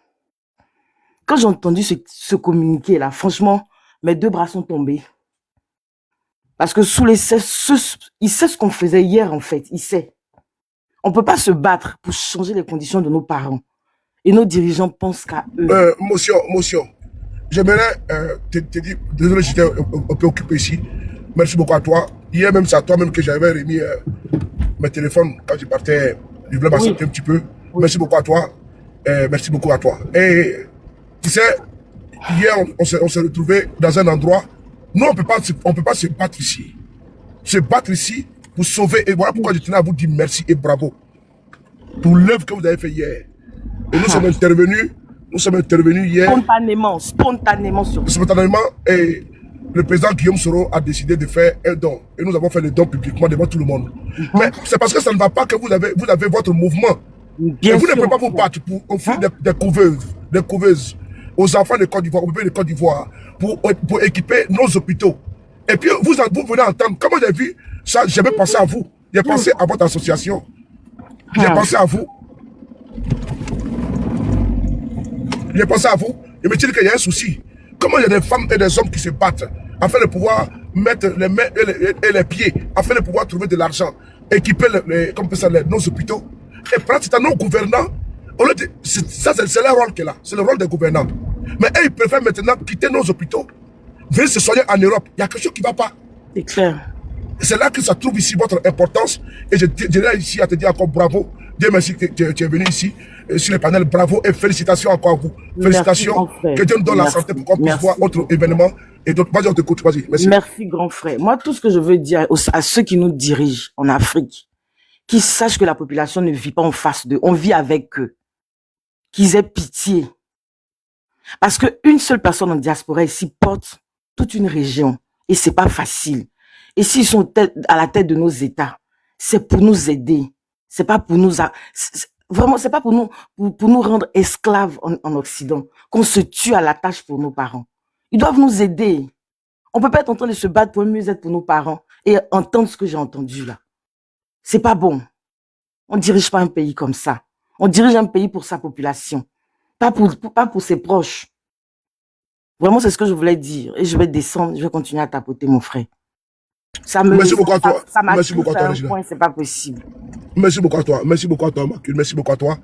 Quand j'ai entendu ce communiqué-là, franchement, mes deux bras sont tombés. Parce que il sait ce qu'on faisait hier, en fait. Il sait. On ne peut pas se battre pour changer les conditions de nos parents. Et nos dirigeants pensent qu'à eux. Motion. J'aimerais te dire, désolé, j'étais un peu occupé ici. Merci beaucoup à toi. Hier même, c'est à toi-même que j'avais remis mes téléphones quand je partais. Je voulais m'absenter un petit peu. Oui. Merci beaucoup à toi. Merci beaucoup à toi. Et tu sais, hier, on s'est retrouvés dans un endroit. Nous, on peut pas se battre ici. Se battre ici pour sauver. Et voilà pourquoi je tenais à vous dire merci et bravo pour l'œuvre que vous avez fait hier. Et nous sommes intervenus hier. Spontanément. Et le président Guillaume Soro a décidé de faire un don. Et nous avons fait le don publiquement devant tout le monde. Mais c'est parce que ça ne va pas que vous avez votre mouvement. Et vous ne pouvez pas vous battre pour offrir des couveuses aux enfants de Côte d'Ivoire, aux bébés de Côte d'Ivoire, pour équiper nos hôpitaux. Et puis vous venez entendre, comment j'ai vu ça, j'ai même pensé à vous. J'ai pensé à votre association. J'ai pensé à vous. J'ai pensé à vous. Et me dit qu'il y a un souci. Comment il y a des femmes et des hommes qui se battent afin de pouvoir mettre les mains et les pieds, afin de pouvoir trouver de l'argent, équiper nos hôpitaux. Et prendre c'est à nos gouvernants. Ça, c'est leur rôle qui est là. C'est le rôle des gouvernants. Mais eux, ils préfèrent maintenant quitter nos hôpitaux, venir se soigner en Europe. Il y a quelque chose qui ne va pas. C'est clair. C'est là que ça trouve ici votre importance. Et je dirais ici à te dire encore bravo. Dieu merci que tu es venu ici sur le panel. Bravo et félicitations encore à vous. Félicitations. Que Dieu nous donne la santé pour qu'on puisse voir autre événement. Et donc, vas-y, on t'écoute. Vas-y. Merci. Merci, grand frère. Moi, tout ce que je veux dire à ceux qui nous dirigent en Afrique, qu'ils sachent que la population ne vit pas en face d'eux. On vit avec eux. Qu'ils aient pitié. Parce qu'une seule personne en diaspora ici porte toute une région. Et c'est pas facile. Et s'ils sont à la tête de nos États, c'est pour nous aider. C'est pas pour nous, vraiment, c'est pas pour nous rendre esclaves en Occident, qu'on se tue à la tâche pour nos parents. Ils doivent nous aider. On peut pas être en train de se battre pour mieux être pour nos parents et entendre ce que j'ai entendu là. C'est pas bon. On dirige pas un pays comme ça. On dirige un pays pour sa population, pas pour ses proches. Vraiment, c'est ce que je voulais dire. Et je vais descendre, je vais continuer à tapoter, mon frère. Merci beaucoup à toi. Merci beaucoup à toi, Régina. C'est pas possible. Merci beaucoup à toi. Merci beaucoup à toi, Macule. Merci beaucoup à toi.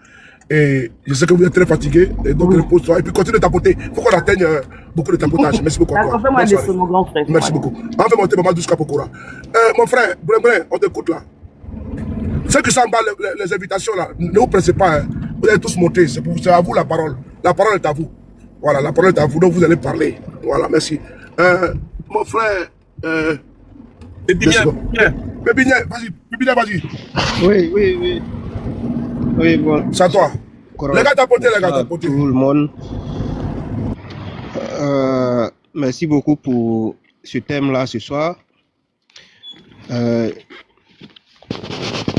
Et je sais que vous êtes très fatigué. Et donc, repose-toi. Et puis, continue de tapoter. Il faut qu'on atteigne beaucoup de tapotage. Merci beaucoup à toi. Fais-moi descendre, mon grand frère. Merci beaucoup. On fait monter Maman Douce Kapokora. Mon frère, Brun, on t'écoute là. Ceux qui sont en bas, les invitations là, ne vous pressez pas. Hein. Vous allez tous monter. C'est à vous la parole. La parole est à vous. Voilà, la parole est à vous. Donc, vous allez parler. Voilà, merci. Mon frère. Bébignet, vas-y. Oui, bon. C'est à toi. Les gars tapotés, Tout le monde. Merci beaucoup pour ce thème-là ce soir.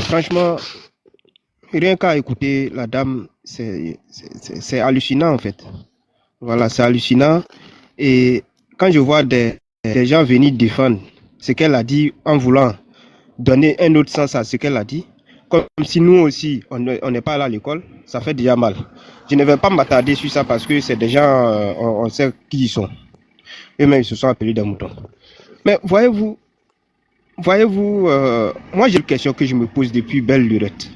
Franchement, rien qu'à écouter la dame, c'est hallucinant en fait. Voilà, c'est hallucinant. Et quand je vois des gens venir défendre ce qu'elle a dit en voulant donner un autre sens à ce qu'elle a dit, comme si nous aussi, on n'est pas allé à l'école, ça fait déjà mal. Je ne vais pas m'attarder sur ça parce que c'est des gens, on sait qui ils sont. Eux-mêmes, ils se sont appelés des moutons. Mais voyez-vous, moi j'ai une question que je me pose depuis belle lurette.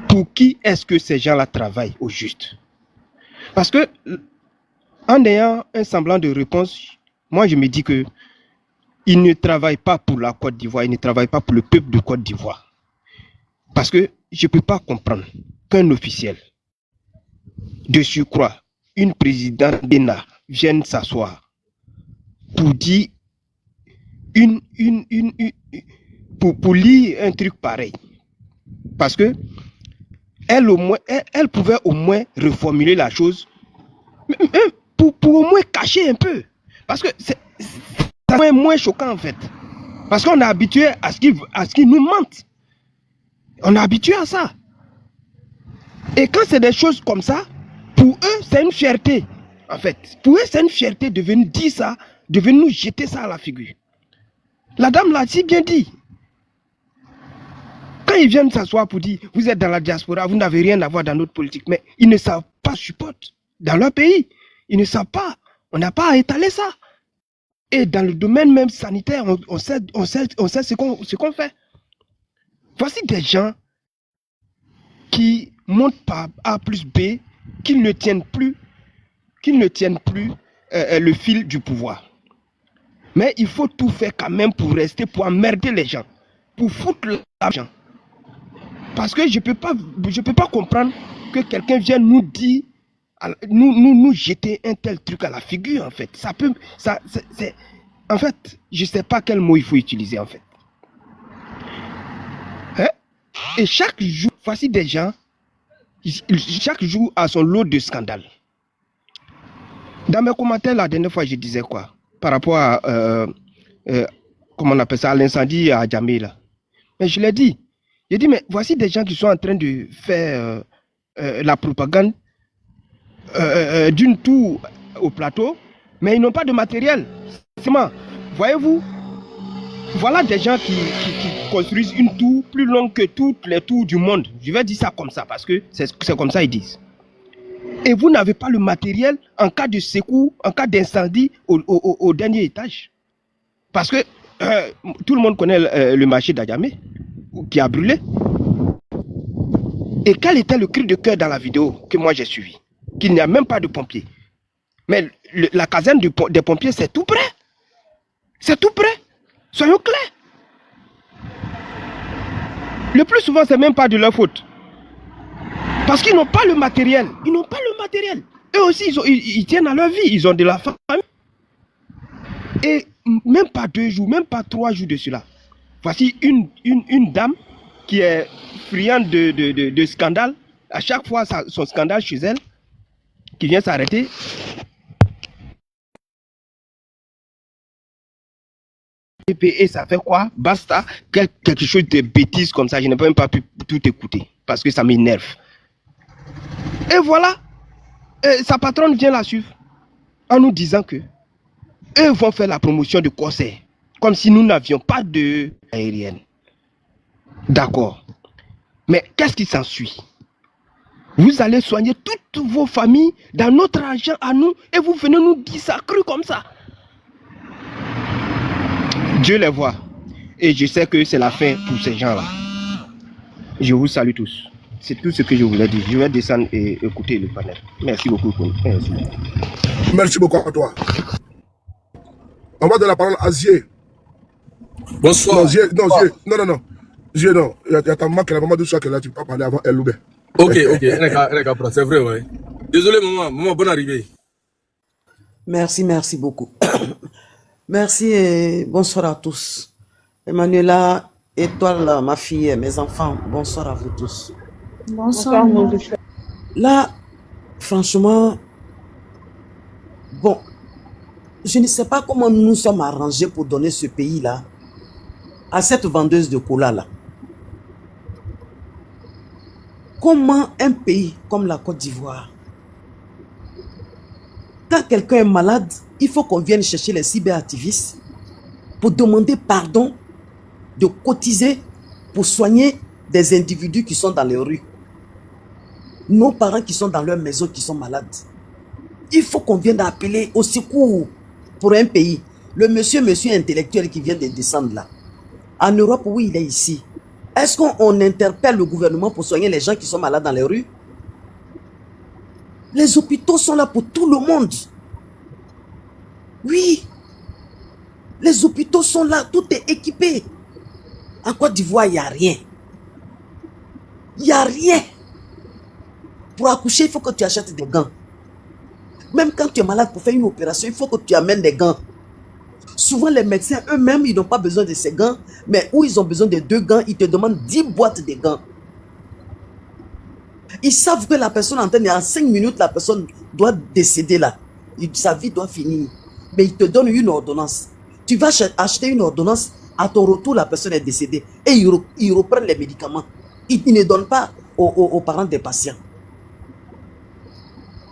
Pour qui est-ce que ces gens-là travaillent au juste? Parce que, en ayant un semblant de réponse, moi je me dis que ils ne travaillent pas pour la Côte d'Ivoire, ils ne travaillent pas pour le peuple de Côte d'Ivoire. Parce que je ne peux pas comprendre qu'un officiel, de surcroît, une présidente d'ENA, vienne s'asseoir pour dire pour lire un truc pareil. Parce que elle pouvait au moins reformuler la chose pour au moins cacher un peu. Parce que c'est moins choquant en fait. Parce qu'on est habitué à ce qu'ils nous mentent. On est habitué à ça. Et quand c'est des choses comme ça, pour eux, c'est une fierté. En fait, pour eux, c'est une fierté de venir dire ça, de venir nous jeter ça à la figure. La dame l'a si bien dit. Quand ils viennent s'asseoir pour dire, vous êtes dans la diaspora, vous n'avez rien à voir dans notre politique, mais ils ne savent pas support dans leur pays. Ils ne savent pas. On n'a pas à étaler ça. Et dans le domaine même sanitaire, on sait ce qu'on fait. Voici des gens qui montent par A plus B, qui ne tiennent plus le fil du pouvoir. Mais il faut tout faire quand même pour rester, pour emmerder les gens, pour foutre l'argent. Parce que je peux pas comprendre que quelqu'un vienne nous dire, nous jeter un tel truc à la figure en fait. En fait, je sais pas quel mot il faut utiliser en fait. Hein? Et chaque jour, voici des gens, chaque jour a son lot de scandales. Dans mes commentaires la dernière fois, je disais quoi? Par rapport à, comment on appelle ça, à l'incendie à Djamé là. Mais je l'ai dit. J'ai dit, mais voici des gens qui sont en train de faire la propagande d'une tour au plateau, mais ils n'ont pas de matériel. Voyez-vous, voilà des gens qui construisent une tour plus longue que toutes les tours du monde. Je vais dire ça comme ça, parce que c'est comme ça ils disent. Et vous n'avez pas le matériel en cas de secours, en cas d'incendie au dernier étage. Parce que tout le monde connaît le marché d'Adjamé, qui a brûlé. Et quel était le cri de cœur dans la vidéo que moi j'ai suivi? Qu'il n'y a même pas de pompiers. Mais la caserne des pompiers, c'est tout près. C'est tout près. Soyons clairs. Le plus souvent, c'est même pas de leur faute. Parce qu'ils n'ont pas le matériel. Ils n'ont pas le matériel. Eux aussi, ils tiennent à leur vie. Ils ont de la famille. Et même pas 2 jours, même pas 3 jours de cela. Voici une dame qui est friande de scandale. À chaque fois, son scandale chez elle, qui vient s'arrêter. Et ça fait quoi? Basta. Quelque chose de bêtise comme ça. Je n'ai même pas pu tout écouter. Parce que ça m'énerve. Et voilà. Sa patronne vient la suivre. En nous disant que eux vont faire la promotion de concert. Comme si nous n'avions pas de aérienne. D'accord. Mais qu'est-ce qui s'ensuit? Vous allez soigner toutes vos familles dans notre argent à nous et vous venez nous dire ça cru comme ça. Dieu les voit. Et je sais que c'est la fin pour ces gens-là. Je vous salue tous. C'est tout ce que je voulais dire. Je vais descendre et écouter le panel. Merci beaucoup. Merci. Merci beaucoup à toi. On va donner la parole à Zier. Bonsoir. Non, Zier, non. Zier, non. Il y a ta maman qui a vraiment dit ça que là, tu peux pas parler avant elle ou bien. Ok. C'est vrai, ouais. Désolé, maman, bonne arrivée. Merci beaucoup. Merci et bonsoir à tous. Emmanuela, Étoile, ma fille, mes enfants, bonsoir à vous tous. Bonsoir. Là, franchement, bon, je ne sais pas comment nous nous sommes arrangés pour donner ce pays-là à cette vendeuse de cola-là. Comment un pays comme la Côte d'Ivoire, quand quelqu'un est malade, il faut qu'on vienne chercher les cyberactivistes pour demander pardon de cotiser pour soigner des individus qui sont dans les rues. Nos parents qui sont dans leur maison, qui sont malades. Il faut qu'on vienne appeler au secours pour un pays. Le monsieur intellectuel qui vient de descendre là. En Europe, oui, il est ici. Est-ce qu'on interpelle le gouvernement pour soigner les gens qui sont malades dans les rues? Les hôpitaux sont là pour tout le monde. Oui. Les hôpitaux sont là, tout est équipé. En Côte d'Ivoire, il n'y a rien. Il n'y a rien. Pour accoucher, il faut que tu achètes des gants. Même quand tu es malade pour faire une opération, il faut que tu amènes des gants. Souvent, les médecins eux-mêmes, ils n'ont pas besoin de ces gants, mais où ils ont besoin de 2 gants, ils te demandent 10 boîtes de gants. Ils savent que la personne en 5 minutes, la personne doit décéder là. Sa vie doit finir. Mais ils te donnent une ordonnance. Tu vas acheter une ordonnance, à ton retour, la personne est décédée. Et ils reprennent les médicaments. Ils ne donnent pas aux parents des patients.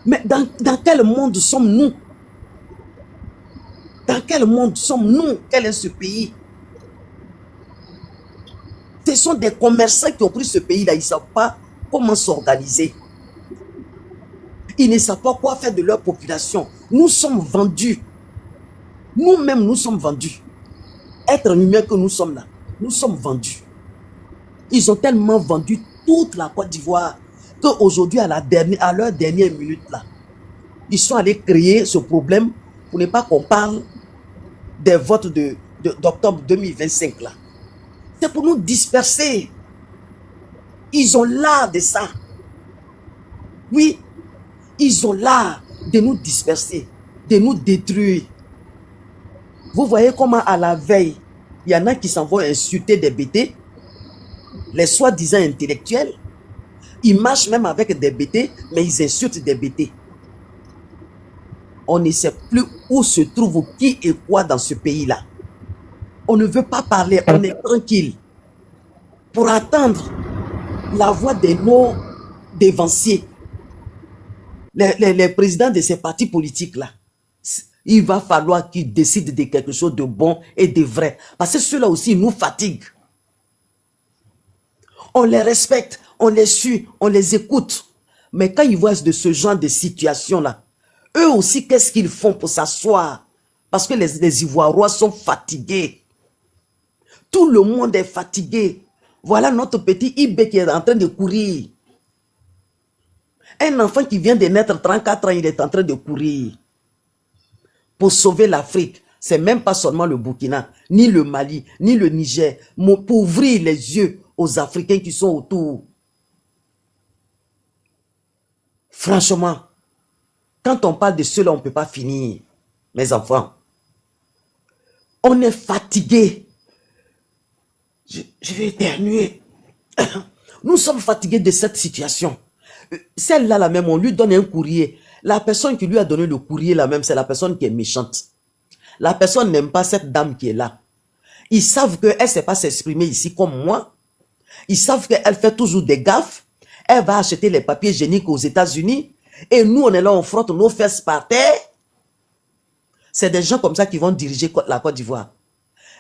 Mais dans quel monde sommes-nous? Dans quel monde sommes-nous? Quel est ce pays? Ce sont des commerçants qui ont pris ce pays-là. Ils ne savent pas comment s'organiser. Ils ne savent pas quoi faire de leur population. Nous sommes vendus. Nous-mêmes, nous sommes vendus. Être humain que nous sommes là, nous sommes vendus. Ils ont tellement vendu toute la Côte d'Ivoire qu'aujourd'hui, à leur dernière minute là, ils sont allés créer ce problème pour ne pas qu'on parle des votes d'octobre 2025 là. C'est pour nous disperser. Ils ont l'art de ça. Oui, ils ont l'art de nous disperser, de nous détruire. Vous voyez comment à la veille, il y en a qui s'en vont insulter des bêtés, les soi-disant intellectuels. Ils marchent même avec des bêtés, mais ils insultent des bêtés. On ne sait plus où se trouve qui et quoi dans ce pays-là. On ne veut pas parler, on est tranquille. Pour attendre la voix de nos dévanciers, les présidents de ces partis politiques-là, il va falloir qu'ils décident de quelque chose de bon et de vrai. Parce que ceux-là aussi nous fatiguent. On les respecte, on les suit, on les écoute. Mais quand ils voient de ce genre de situation-là, eux aussi, qu'est-ce qu'ils font pour s'asseoir? Parce que les Ivoirois sont fatigués. Tout le monde est fatigué. Voilà notre petit Ibé qui est en train de courir. Un enfant qui vient de naître 34 ans, il est en train de courir. Pour sauver l'Afrique, c'est même pas seulement le Burkina, ni le Mali, ni le Niger, mais pour ouvrir les yeux aux Africains qui sont autour. Franchement, quand on parle de cela, on ne peut pas finir, mes enfants. On est fatigué. Je vais éternuer. Nous sommes fatigués de cette situation. Celle-là, la même, on lui donne un courrier. La personne qui lui a donné le courrier, la même, c'est la personne qui est méchante. La personne n'aime pas cette dame qui est là. Ils savent qu'elle ne sait pas s'exprimer ici comme moi. Ils savent qu'elle fait toujours des gaffes. Elle va acheter les papiers hygiéniques aux États-Unis. Et nous, on est là, on frotte nos fesses par terre. C'est des gens comme ça qui vont diriger la Côte d'Ivoire.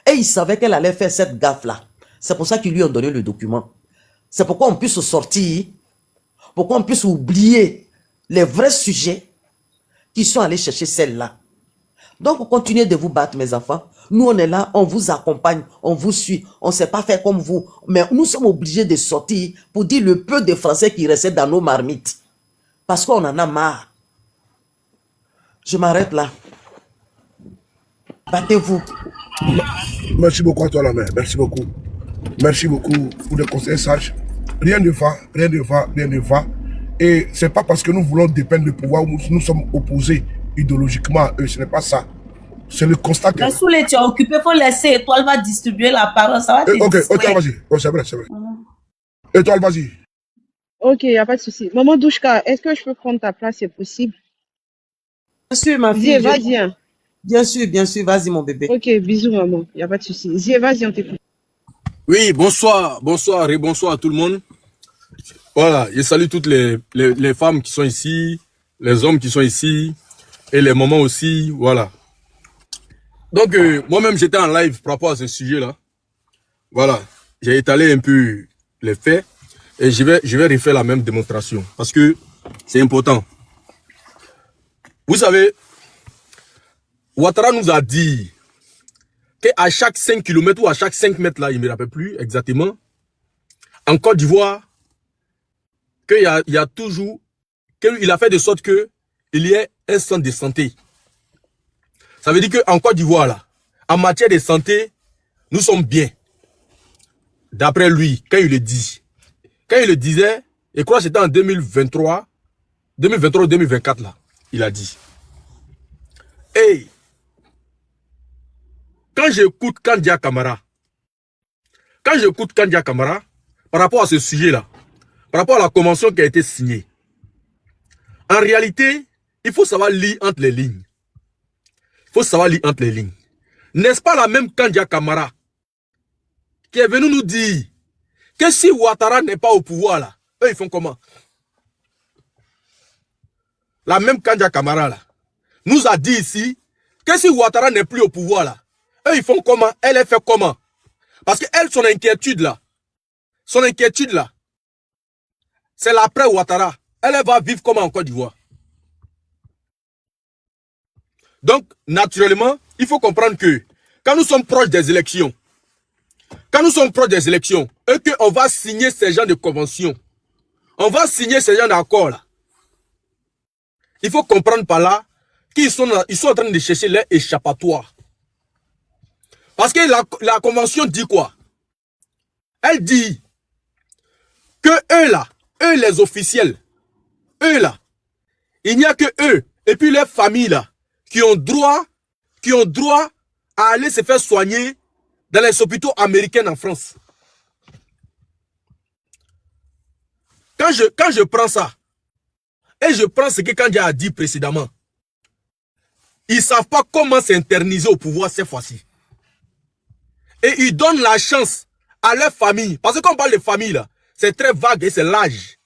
Et ils savaient qu'elle allait faire cette gaffe-là. C'est pour ça qu'ils lui ont donné le document. C'est pourquoi on puisse sortir, pourquoi on puisse oublier les vrais sujets qui sont allés chercher celle-là. Donc, continuez de vous battre, mes enfants. Nous, on est là, on vous accompagne, on vous suit. On ne sait pas faire comme vous. Mais nous sommes obligés de sortir pour dire le peu de Français qui restent dans nos marmites. Parce qu'on en a marre. Je m'arrête là. Battez-vous. Merci beaucoup à toi, la mère. Merci beaucoup. Merci beaucoup pour les conseils sages. Rien ne va, rien ne va, rien ne va. Et ce n'est pas parce que nous voulons dépendre du pouvoir où nous sommes opposés idéologiquement à eux. Ce n'est pas ça. C'est le constat que... Mais sous les tu es occupé, il faut laisser Étoile va distribuer la parole. Ça va te Ok, distraire. vas-y. Oh, c'est vrai, c'est vrai. Étoile, vas-y. Ok, il n'y a pas de souci. Maman Douchka, est-ce que je peux prendre ta place, c'est possible? Bien sûr, ma fille. Zie, vas-y. Hein. Bien sûr, vas-y, mon bébé. Ok, bisous, maman. Il n'y a pas de souci. Zie, vas-y, on t'écoute. Oui, bonsoir et bonsoir à tout le monde. Voilà, je salue toutes les femmes qui sont ici, les hommes qui sont ici, et les mamans aussi, voilà. Donc, moi-même, j'étais en live par rapport à ce sujet-là. Voilà, j'ai étalé un peu les faits, et je vais refaire la même démonstration, parce que c'est important. Vous savez, Ouattara nous a dit qu'à chaque 5 km ou à chaque 5 mètres, là, il ne me rappelle plus exactement, en Côte d'Ivoire, qu'il y a toujours, qu'il a fait de sorte qu'il y ait un centre de santé. Ça veut dire qu'en Côte d'Ivoire, là, en matière de santé, nous sommes bien. D'après lui, quand il le dit. Quand il le disait, je crois que c'était en 2023 ou 2024, là, il a dit. Hey, quand j'écoute Kandia Camara, par rapport à ce sujet-là, par rapport à la convention qui a été signée, en réalité, il faut savoir lire entre les lignes. N'est-ce pas la même Kandia Camara qui est venu nous dire que si Ouattara n'est pas au pouvoir, là, eux, ils font comment? La même Kandia Camara, là, nous a dit ici que si Ouattara n'est plus au pouvoir, là, eux, ils font comment? Elle fait comment? Parce que elle, son inquiétude, là, c'est l'après Ouattara. Elle va vivre comment en Côte d'Ivoire? Donc, naturellement, il faut comprendre que quand nous sommes proches des élections, et qu'on va signer ces genres de conventions, on va signer ces genres d'accords là, il faut comprendre par là qu'ils sont en train de chercher leur échappatoire. Parce que la convention dit quoi? Elle dit que eux les officiels, il n'y a que eux, et puis les familles là, qui ont droit à aller se faire soigner dans les hôpitaux américains en France. Quand je prends ça, et je prends ce que Kandia a dit précédemment, ils ne savent pas comment s'interniser au pouvoir cette fois-ci. Et ils donnent la chance à leur famille. Parce que quand on parle de famille, là, c'est très vague et c'est large.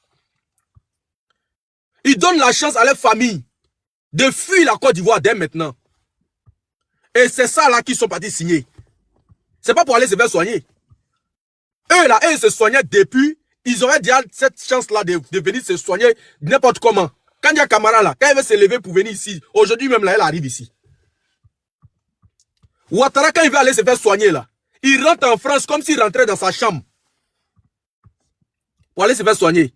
Ils donnent la chance à leur famille de fuir la Côte d'Ivoire dès maintenant. Et c'est ça là qu'ils sont partis signer. C'est pas pour aller se faire soigner. Eux là, ils se soignaient depuis. Ils auraient déjà cette chance-là de venir se soigner n'importe comment. Quand il y a Camara là, quand il veut se lever pour venir ici, aujourd'hui même là, elle arrive ici. Ouattara, quand il veut aller se faire soigner là, il rentre en France comme s'il rentrait dans sa chambre. Pour aller se faire soigner.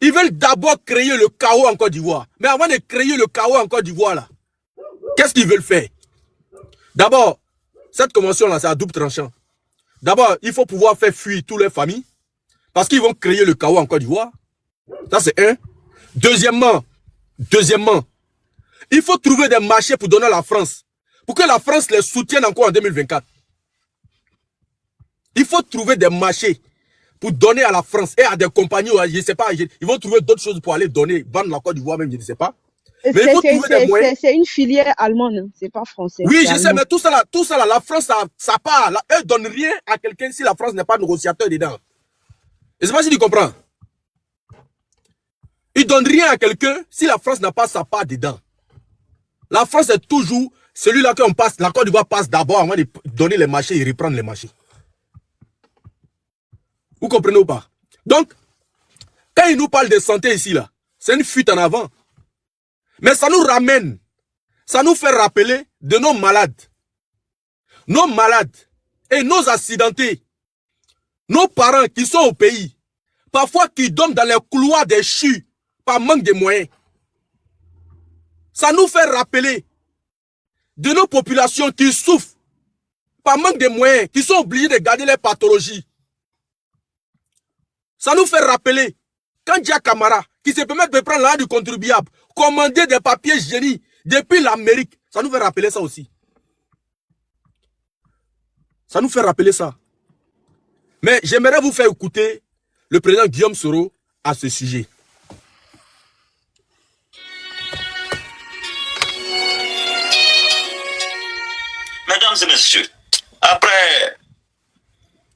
Ils veulent d'abord créer le chaos en Côte d'Ivoire. Mais avant de créer le chaos en Côte d'Ivoire là, qu'est-ce qu'ils veulent faire? D'abord, cette convention-là, c'est à double tranchant. D'abord, il faut pouvoir faire fuir toutes les familles. Parce qu'ils vont créer le chaos en Côte d'Ivoire. Ça, c'est un. Deuxièmement, il faut trouver des marchés pour donner à la France. Pour que la France les soutienne encore en 2024. Il faut trouver des marchés pour donner à la France et à des compagnies, je ne sais pas, ils vont trouver d'autres choses pour aller donner, vendre la Côte d'Ivoire même, je ne sais pas. Mais il faut trouver des moyens. C'est une filière allemande, c'est pas français. Oui, je sais, mais tout ça là, la France, ça part. Eux ne donnent rien à quelqu'un si la France n'est pas négociateur dedans. Je ne sais pas si tu comprends. Ils ne donnent rien à quelqu'un si la France n'a pas sa part dedans. La France est toujours celui-là qu'on passe, la Côte d'Ivoire passe d'abord avant de donner les marchés et reprendre les marchés. Vous comprenez ou pas? Donc, quand ils nous parlent de santé ici, là, c'est une fuite en avant. Mais ça nous ramène, ça nous fait rappeler de nos malades. Nos malades et nos accidentés. Nos parents qui sont au pays, parfois qui dorment dans les couloirs des CHU par manque de moyens. Ça nous fait rappeler de nos populations qui souffrent par manque de moyens, qui sont obligés de garder les pathologies. Ça nous fait rappeler quand Dia Camara, qui se permet de prendre l'argent du contribuable, commander des papiers génies depuis l'Amérique, ça nous fait rappeler ça aussi. Ça nous fait rappeler ça. Mais j'aimerais vous faire écouter le président Guillaume Soro à ce sujet. Mesdames et messieurs, après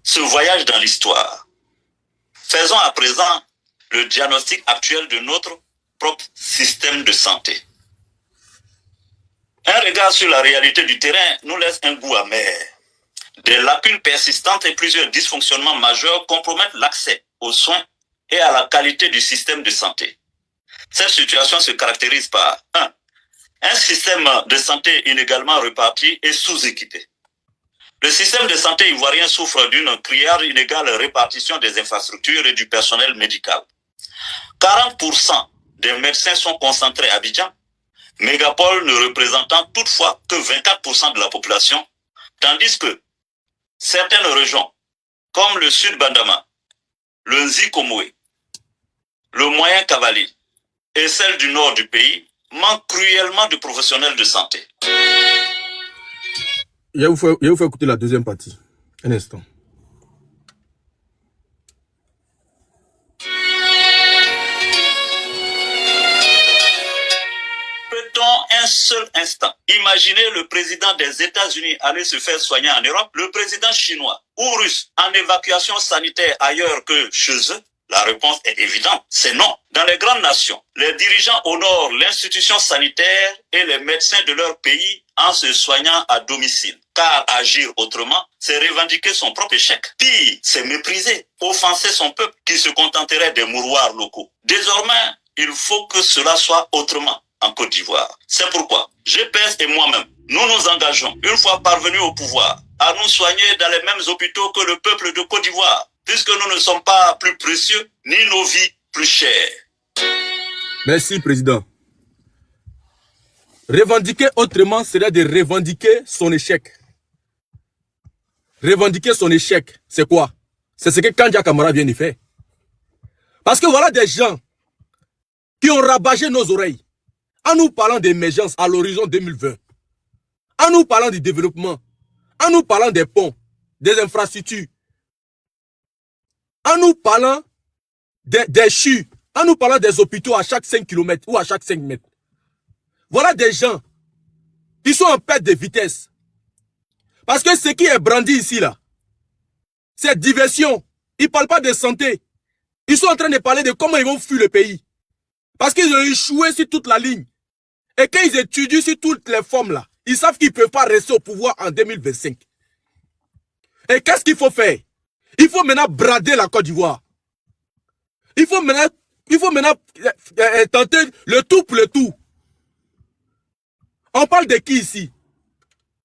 ce voyage dans l'histoire, Faisons à présent le diagnostic actuel de notre propre système de santé. Un regard sur la réalité du terrain nous laisse un goût amer. Des lacunes persistantes et plusieurs dysfonctionnements majeurs compromettent l'accès aux soins et à la qualité du système de santé. Cette situation se caractérise par 1. Un système de santé inégalement reparti et sous-équipé. Le système de santé ivoirien souffre d'une criarde inégale répartition des infrastructures et du personnel médical. 40% des médecins sont concentrés à Abidjan, mégapole ne représentant toutefois que 24% de la population, tandis que certaines régions, comme le Sud Bandama, le Nzikomoé, le Moyen Cavalier et celles du nord du pays, manquent cruellement de professionnels de santé. Je vais vous faire écouter la deuxième partie. Un instant. Peut-on un seul instant imaginer le président des États-Unis aller se faire soigner en Europe, le président chinois ou russe en évacuation sanitaire ailleurs que chez eux? La réponse est évidente, c'est non. Dans les grandes nations, les dirigeants honorent l'institution sanitaire et les médecins de leur pays en se soignant à domicile. Car agir autrement, c'est revendiquer son propre échec. Pire, c'est mépriser, offenser son peuple qui se contenterait des mouroirs locaux. Désormais, il faut que cela soit autrement en Côte d'Ivoire. C'est pourquoi GPS et moi-même, nous nous engageons, une fois parvenus au pouvoir, à nous soigner dans les mêmes hôpitaux que le peuple de Côte d'Ivoire, puisque nous ne sommes pas plus précieux, ni nos vies plus chères. Merci, Président. Revendiquer autrement serait de revendiquer son échec. Revendiquer son échec, c'est quoi? C'est ce que Kandja Kamara vient de faire. Parce que voilà des gens qui ont rabâché nos oreilles en nous parlant d'émergence à l'horizon 2020, en nous parlant du développement, en nous parlant des ponts, des infrastructures, en nous parlant des CHU, en nous parlant des hôpitaux à chaque 5 km ou à chaque 5 mètres. Voilà des gens qui sont en perte de vitesse. Parce que ce qui est brandi ici, là, c'est diversion. Ils ne parlent pas de santé. Ils sont en train de parler de comment ils vont fuir le pays. Parce qu'ils ont échoué sur toute la ligne. Et quand ils étudient sur toutes les formes, là, ils savent qu'ils ne peuvent pas rester au pouvoir en 2025. Et qu'est-ce qu'il faut faire? Il faut maintenant brader la Côte d'Ivoire. Il faut maintenant tenter le tout pour le tout. On parle de qui ici?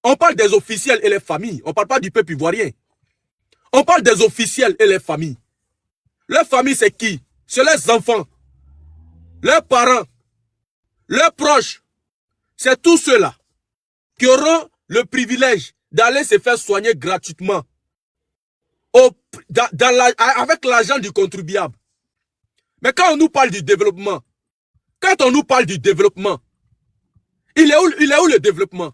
On parle des officiels et les familles. On ne parle pas du peuple ivoirien. On parle des officiels et les familles. Leurs familles, c'est qui? C'est leurs enfants, leurs parents, leurs proches. C'est tous ceux-là qui auront le privilège d'aller se faire soigner gratuitement avec l'argent du contribuable. Mais quand on nous parle du développement, il est où le développement?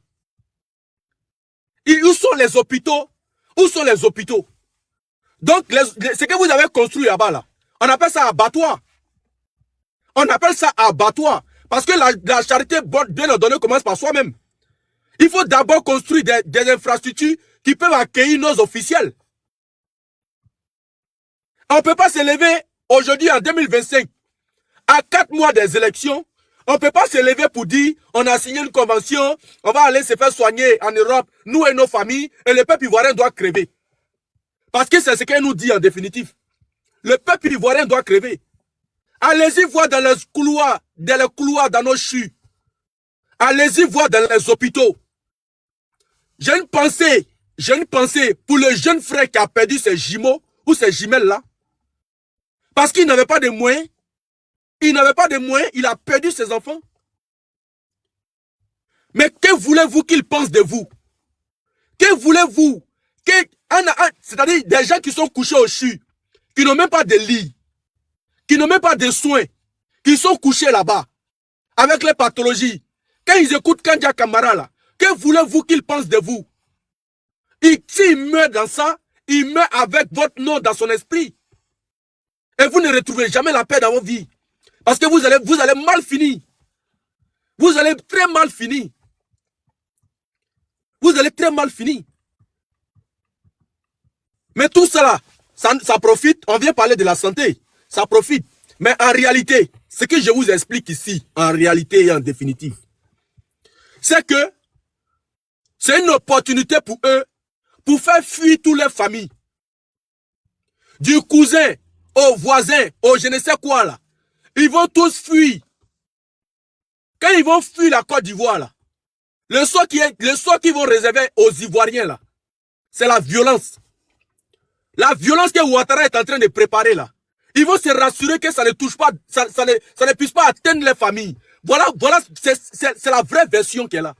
Où sont les hôpitaux? Où sont les hôpitaux? Donc, ce que vous avez construit là-bas, là, on appelle ça abattoir. On appelle ça abattoir. Parce que la charité, bien ordonnée, commence par soi-même. Il faut d'abord construire des infrastructures qui peuvent accueillir nos officiels. On ne peut pas se lever aujourd'hui en 2025, à 4 mois des élections. On ne peut pas se lever pour dire on a signé une convention, on va aller se faire soigner en Europe, nous et nos familles, et le peuple ivoirien doit crever. Parce que c'est ce qu'elle nous dit en définitif. Le peuple ivoirien doit crever. Allez-y voir dans les couloirs, dans nos CHU. Allez-y voir dans les hôpitaux. J'ai une pensée pour le jeune frère qui a perdu ses jumeaux ou ses jumelles-là. Parce qu'il n'avait pas de moyens. Il a perdu ses enfants. Mais que voulez-vous qu'il pense de vous? Que voulez-vous? C'est-à-dire des gens qui sont couchés au CHU, qui n'ont même pas de lit, qui n'ont même pas de soins, qui sont couchés là-bas, avec les pathologies. Quand ils écoutent Kandja Kamara là, que voulez-vous qu'ils pensent de vous? S'il meurt dans ça, il meurt avec votre nom dans son esprit. Et vous ne retrouvez jamais la paix dans vos vies. Parce que vous allez mal finir. Vous allez très mal finir. Vous allez très mal finir. Mais tout cela, ça profite. On vient parler de la santé. Ça profite. Mais en réalité, ce que je vous explique ici, en réalité et en définitive, c'est que c'est une opportunité pour eux pour faire fuir toutes les familles. Du cousin au voisin, au je ne sais quoi là. Ils vont tous fuir. Quand ils vont fuir la Côte d'Ivoire là, le sort qu'ils vont réserver aux Ivoiriens là, c'est la violence. La violence que Ouattara est en train de préparer là. Ils vont se rassurer que ça ne touche pas, ça ne puisse pas atteindre les familles. Voilà, c'est la vraie version qui est là.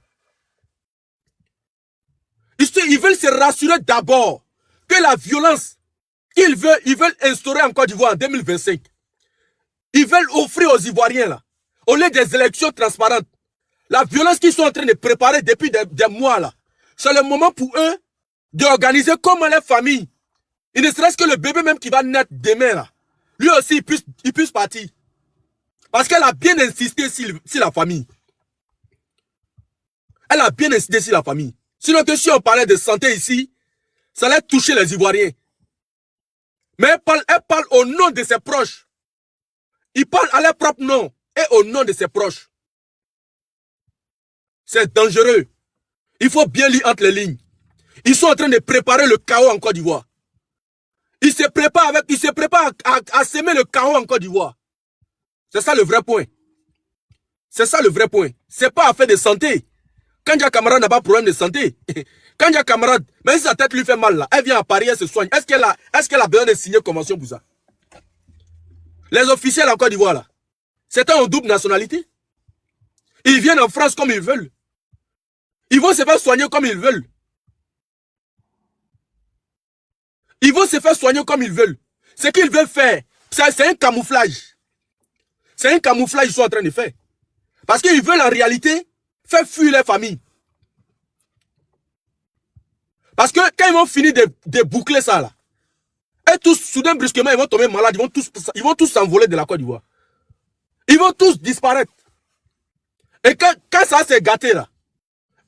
Ils veulent se rassurer d'abord que la violence qu'ils veulent instaurer en Côte d'Ivoire en 2025, ils veulent offrir aux Ivoiriens là, au lieu des élections transparentes, la violence qu'ils sont en train de préparer depuis des mois là, c'est le moment pour eux d'organiser comment les familles, il ne serait-ce que le bébé même qui va naître demain là, lui aussi il puisse partir. Parce qu'elle a bien insisté sur la famille. Elle a bien insisté sur la famille. Sinon que si on parlait de santé ici, ça allait toucher les Ivoiriens. Mais elle parle au nom de ses proches. Il parle à leur propre nom et au nom de ses proches. C'est dangereux. Il faut bien lire entre les lignes. Ils sont en train de préparer le chaos en Côte d'Ivoire. Ils se préparent à semer le chaos en Côte d'Ivoire. C'est ça le vrai point. C'est ça le vrai point. C'est pas affaire de santé. Quand Dia Camara n'a pas de problème de santé, quand Dia Camara, même si sa tête lui fait mal là, elle vient à Paris, elle se soigne. Est-ce qu'elle a besoin de signer une convention pour ça? Les officiels en Côte d'Ivoire là, c'est en double nationalité. Ils viennent en France comme ils veulent. Ils vont se faire soigner comme ils veulent. Ils vont se faire soigner comme ils veulent. Ce qu'ils veulent faire, c'est un camouflage. C'est un camouflage qu'ils sont en train de faire. Parce qu'ils veulent en réalité faire fuir les familles. Parce que quand ils vont finir de boucler ça là, et tous, soudain, brusquement, ils vont tomber malades, ils vont tous s'envoler de la Côte d'Ivoire. Ils vont tous disparaître. Et quand ça s'est gâté là,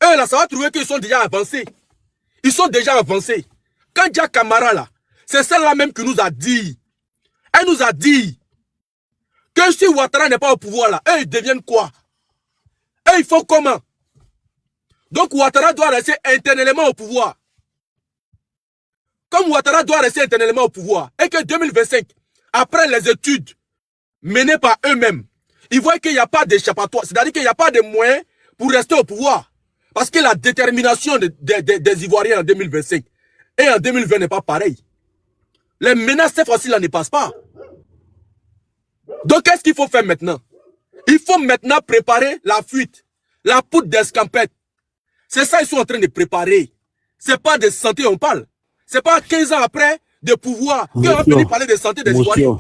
eux là, ça va trouver qu'ils sont déjà avancés. Ils sont déjà avancés. Quand Dia Camara là, c'est celle-là même qui nous a dit. Elle nous a dit que si Ouattara n'est pas au pouvoir là, eux ils deviennent quoi? Eux ils font comment? Donc Ouattara doit rester éternellement au pouvoir. Comme Ouattara doit rester éternellement au pouvoir, et que 2025, après les études menées par eux-mêmes, ils voient qu'il n'y a pas d'échappatoire, c'est-à-dire qu'il n'y a pas de moyens pour rester au pouvoir. Parce que la détermination des Ivoiriens en 2025 et en 2020 n'est pas pareil. Les menaces, cette fois-ci, là, ne passent pas. Donc, qu'est-ce qu'il faut faire maintenant? Il faut maintenant préparer la fuite, la poudre d'escampette. C'est ça qu'ils sont en train de préparer. C'est pas de santé on parle. C'est pas 15 ans après de pouvoir qu'on va venir parler de santé des Ivoiriens.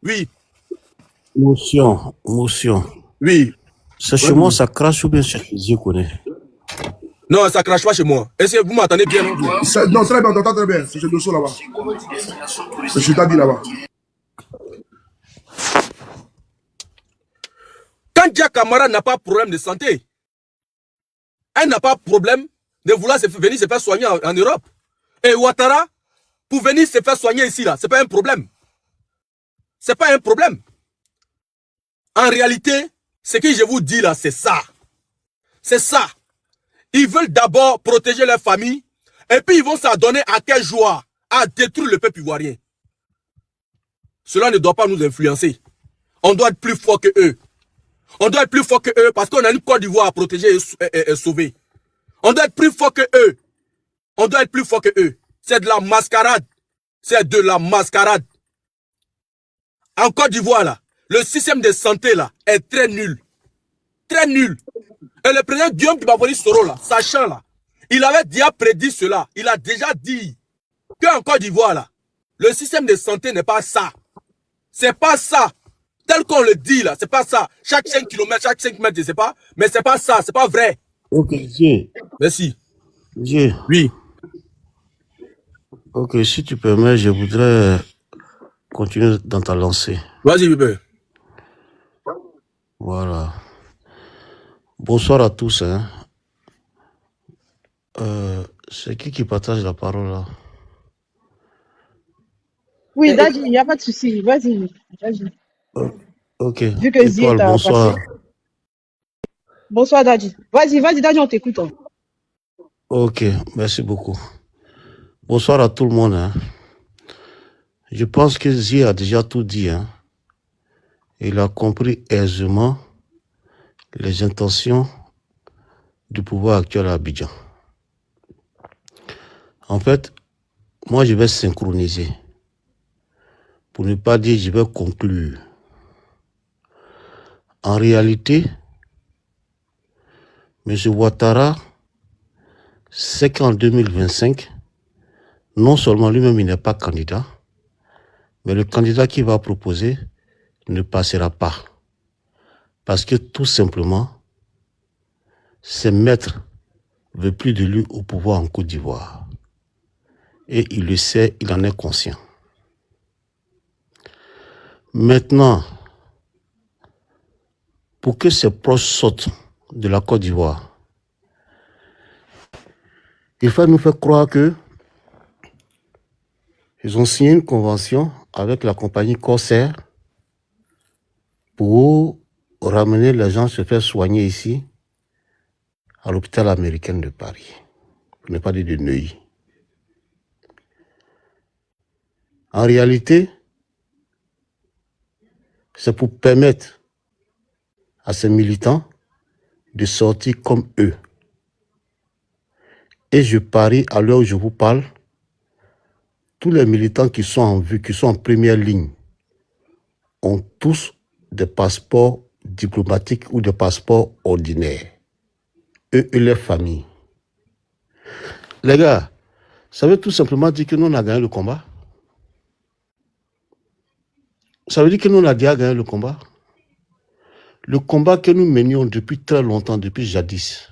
Oui. Motion. Oui. C'est chez moi, ça crache ou bien chez les yeux connais? Non, ça crache pas chez moi. Est-ce que vous m'entendez bien? Non, très bien, on t'entend très bien. C'est chez Dosso là-bas. C'est chez Tadi là-bas. Quand Dia Camara n'a pas de problème de santé, elle n'a pas de problème de vouloir venir se faire soigner en Europe. Et Ouattara, pour venir se faire soigner ici, là, c'est pas un problème. C'est pas un problème. En réalité, ce que je vous dis là, c'est ça. C'est ça. Ils veulent d'abord protéger leur famille, et puis ils vont s'adonner à quelle joie? À détruire le peuple ivoirien. Cela ne doit pas nous influencer. On doit être plus fort que eux. On doit être plus fort que eux parce qu'on a une Côte d'Ivoire à protéger et sauver. On doit être plus fort que eux. On doit être plus fort que eux. C'est de la mascarade. C'est de la mascarade. En Côte d'Ivoire, là, le système de santé, là, est très nul. Très nul. Et le président Guillaume Kibaboli Soro, là, sachant, là, il avait déjà prédit cela. Il a déjà dit qu'en Côte d'Ivoire, là, le système de santé n'est pas ça. C'est pas ça. Tel qu'on le dit, là, c'est pas ça. Chaque 5 km, chaque 5 mètres, je sais pas. Mais c'est pas ça, c'est pas vrai. Ok, Dieu. Merci. Dieu. Oui. Ok, si tu permets, je voudrais continuer dans ta lancée. Vas-y, bébé. Voilà. Bonsoir à tous. Hein. C'est qui partage la parole là? Oui, Dadji, il n'y a pas de souci. Vas-y. O- Ok. Vu que Zi Étoile, t'a passé. bonsoir. Bonsoir, Dadji. Vas-y, Dadji, on t'écoute. Hein. Ok, merci beaucoup. Bonsoir à tout le monde. Hein. Je pense que Zi a déjà tout dit. Hein. Il a compris aisément les intentions du pouvoir actuel à Abidjan. En fait, moi, je vais synchroniser. Pour ne pas dire, je vais conclure. En réalité, M. Ouattara sait qu'en 2025, non seulement lui-même, il n'est pas candidat, mais le candidat qu'il va proposer ne passera pas. Parce que tout simplement, ses maîtres ne veulent plus de lui au pouvoir en Côte d'Ivoire. Et il le sait, il en est conscient. Maintenant, pour que ses proches sortent de la Côte d'Ivoire, il faut nous faire croire que ils ont signé une convention avec la compagnie Corsair pour ramener les gens se faire soigner ici à l'hôpital américain de Paris, pour ne pas dire de Neuilly. En réalité, c'est pour permettre à ces militants de sortir comme eux. Et je parie, à l'heure où je vous parle, tous les militants qui sont en vue, qui sont en première ligne, ont tous des passeports diplomatiques ou des passeports ordinaires. Eux et leurs familles. Les gars, ça veut tout simplement dire que nous, on a gagné le combat. Ça veut dire que nous, on a déjà gagné le combat. Le combat que nous menions depuis très longtemps, depuis jadis.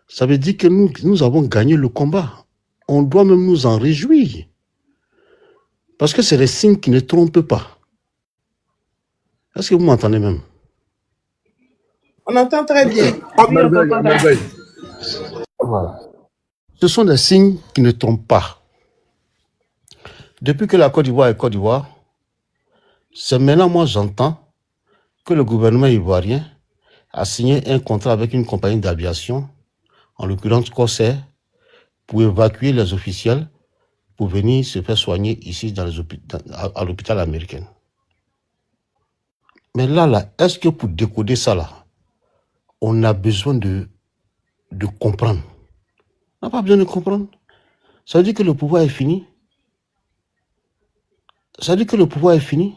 Ça veut dire que nous avons gagné le combat. On doit même nous en réjouir. Parce que c'est des signes qui ne trompent pas. Est-ce que vous m'entendez même? On entend très bien. Oui, on t'entend bien. Voilà. Ce sont des signes qui ne trompent pas. Depuis que la Côte d'Ivoire est Côte d'Ivoire, c'est maintenant, moi, j'entends que le gouvernement ivoirien a signé un contrat avec une compagnie d'aviation, en l'occurrence Corsair, pour évacuer les officiels pour venir se faire soigner ici à l'hôpital américain. Mais là, est-ce que pour décoder ça, là, on a besoin de comprendre? On n'a pas besoin de comprendre. Ça veut dire que le pouvoir est fini. Ça veut dire que le pouvoir est fini.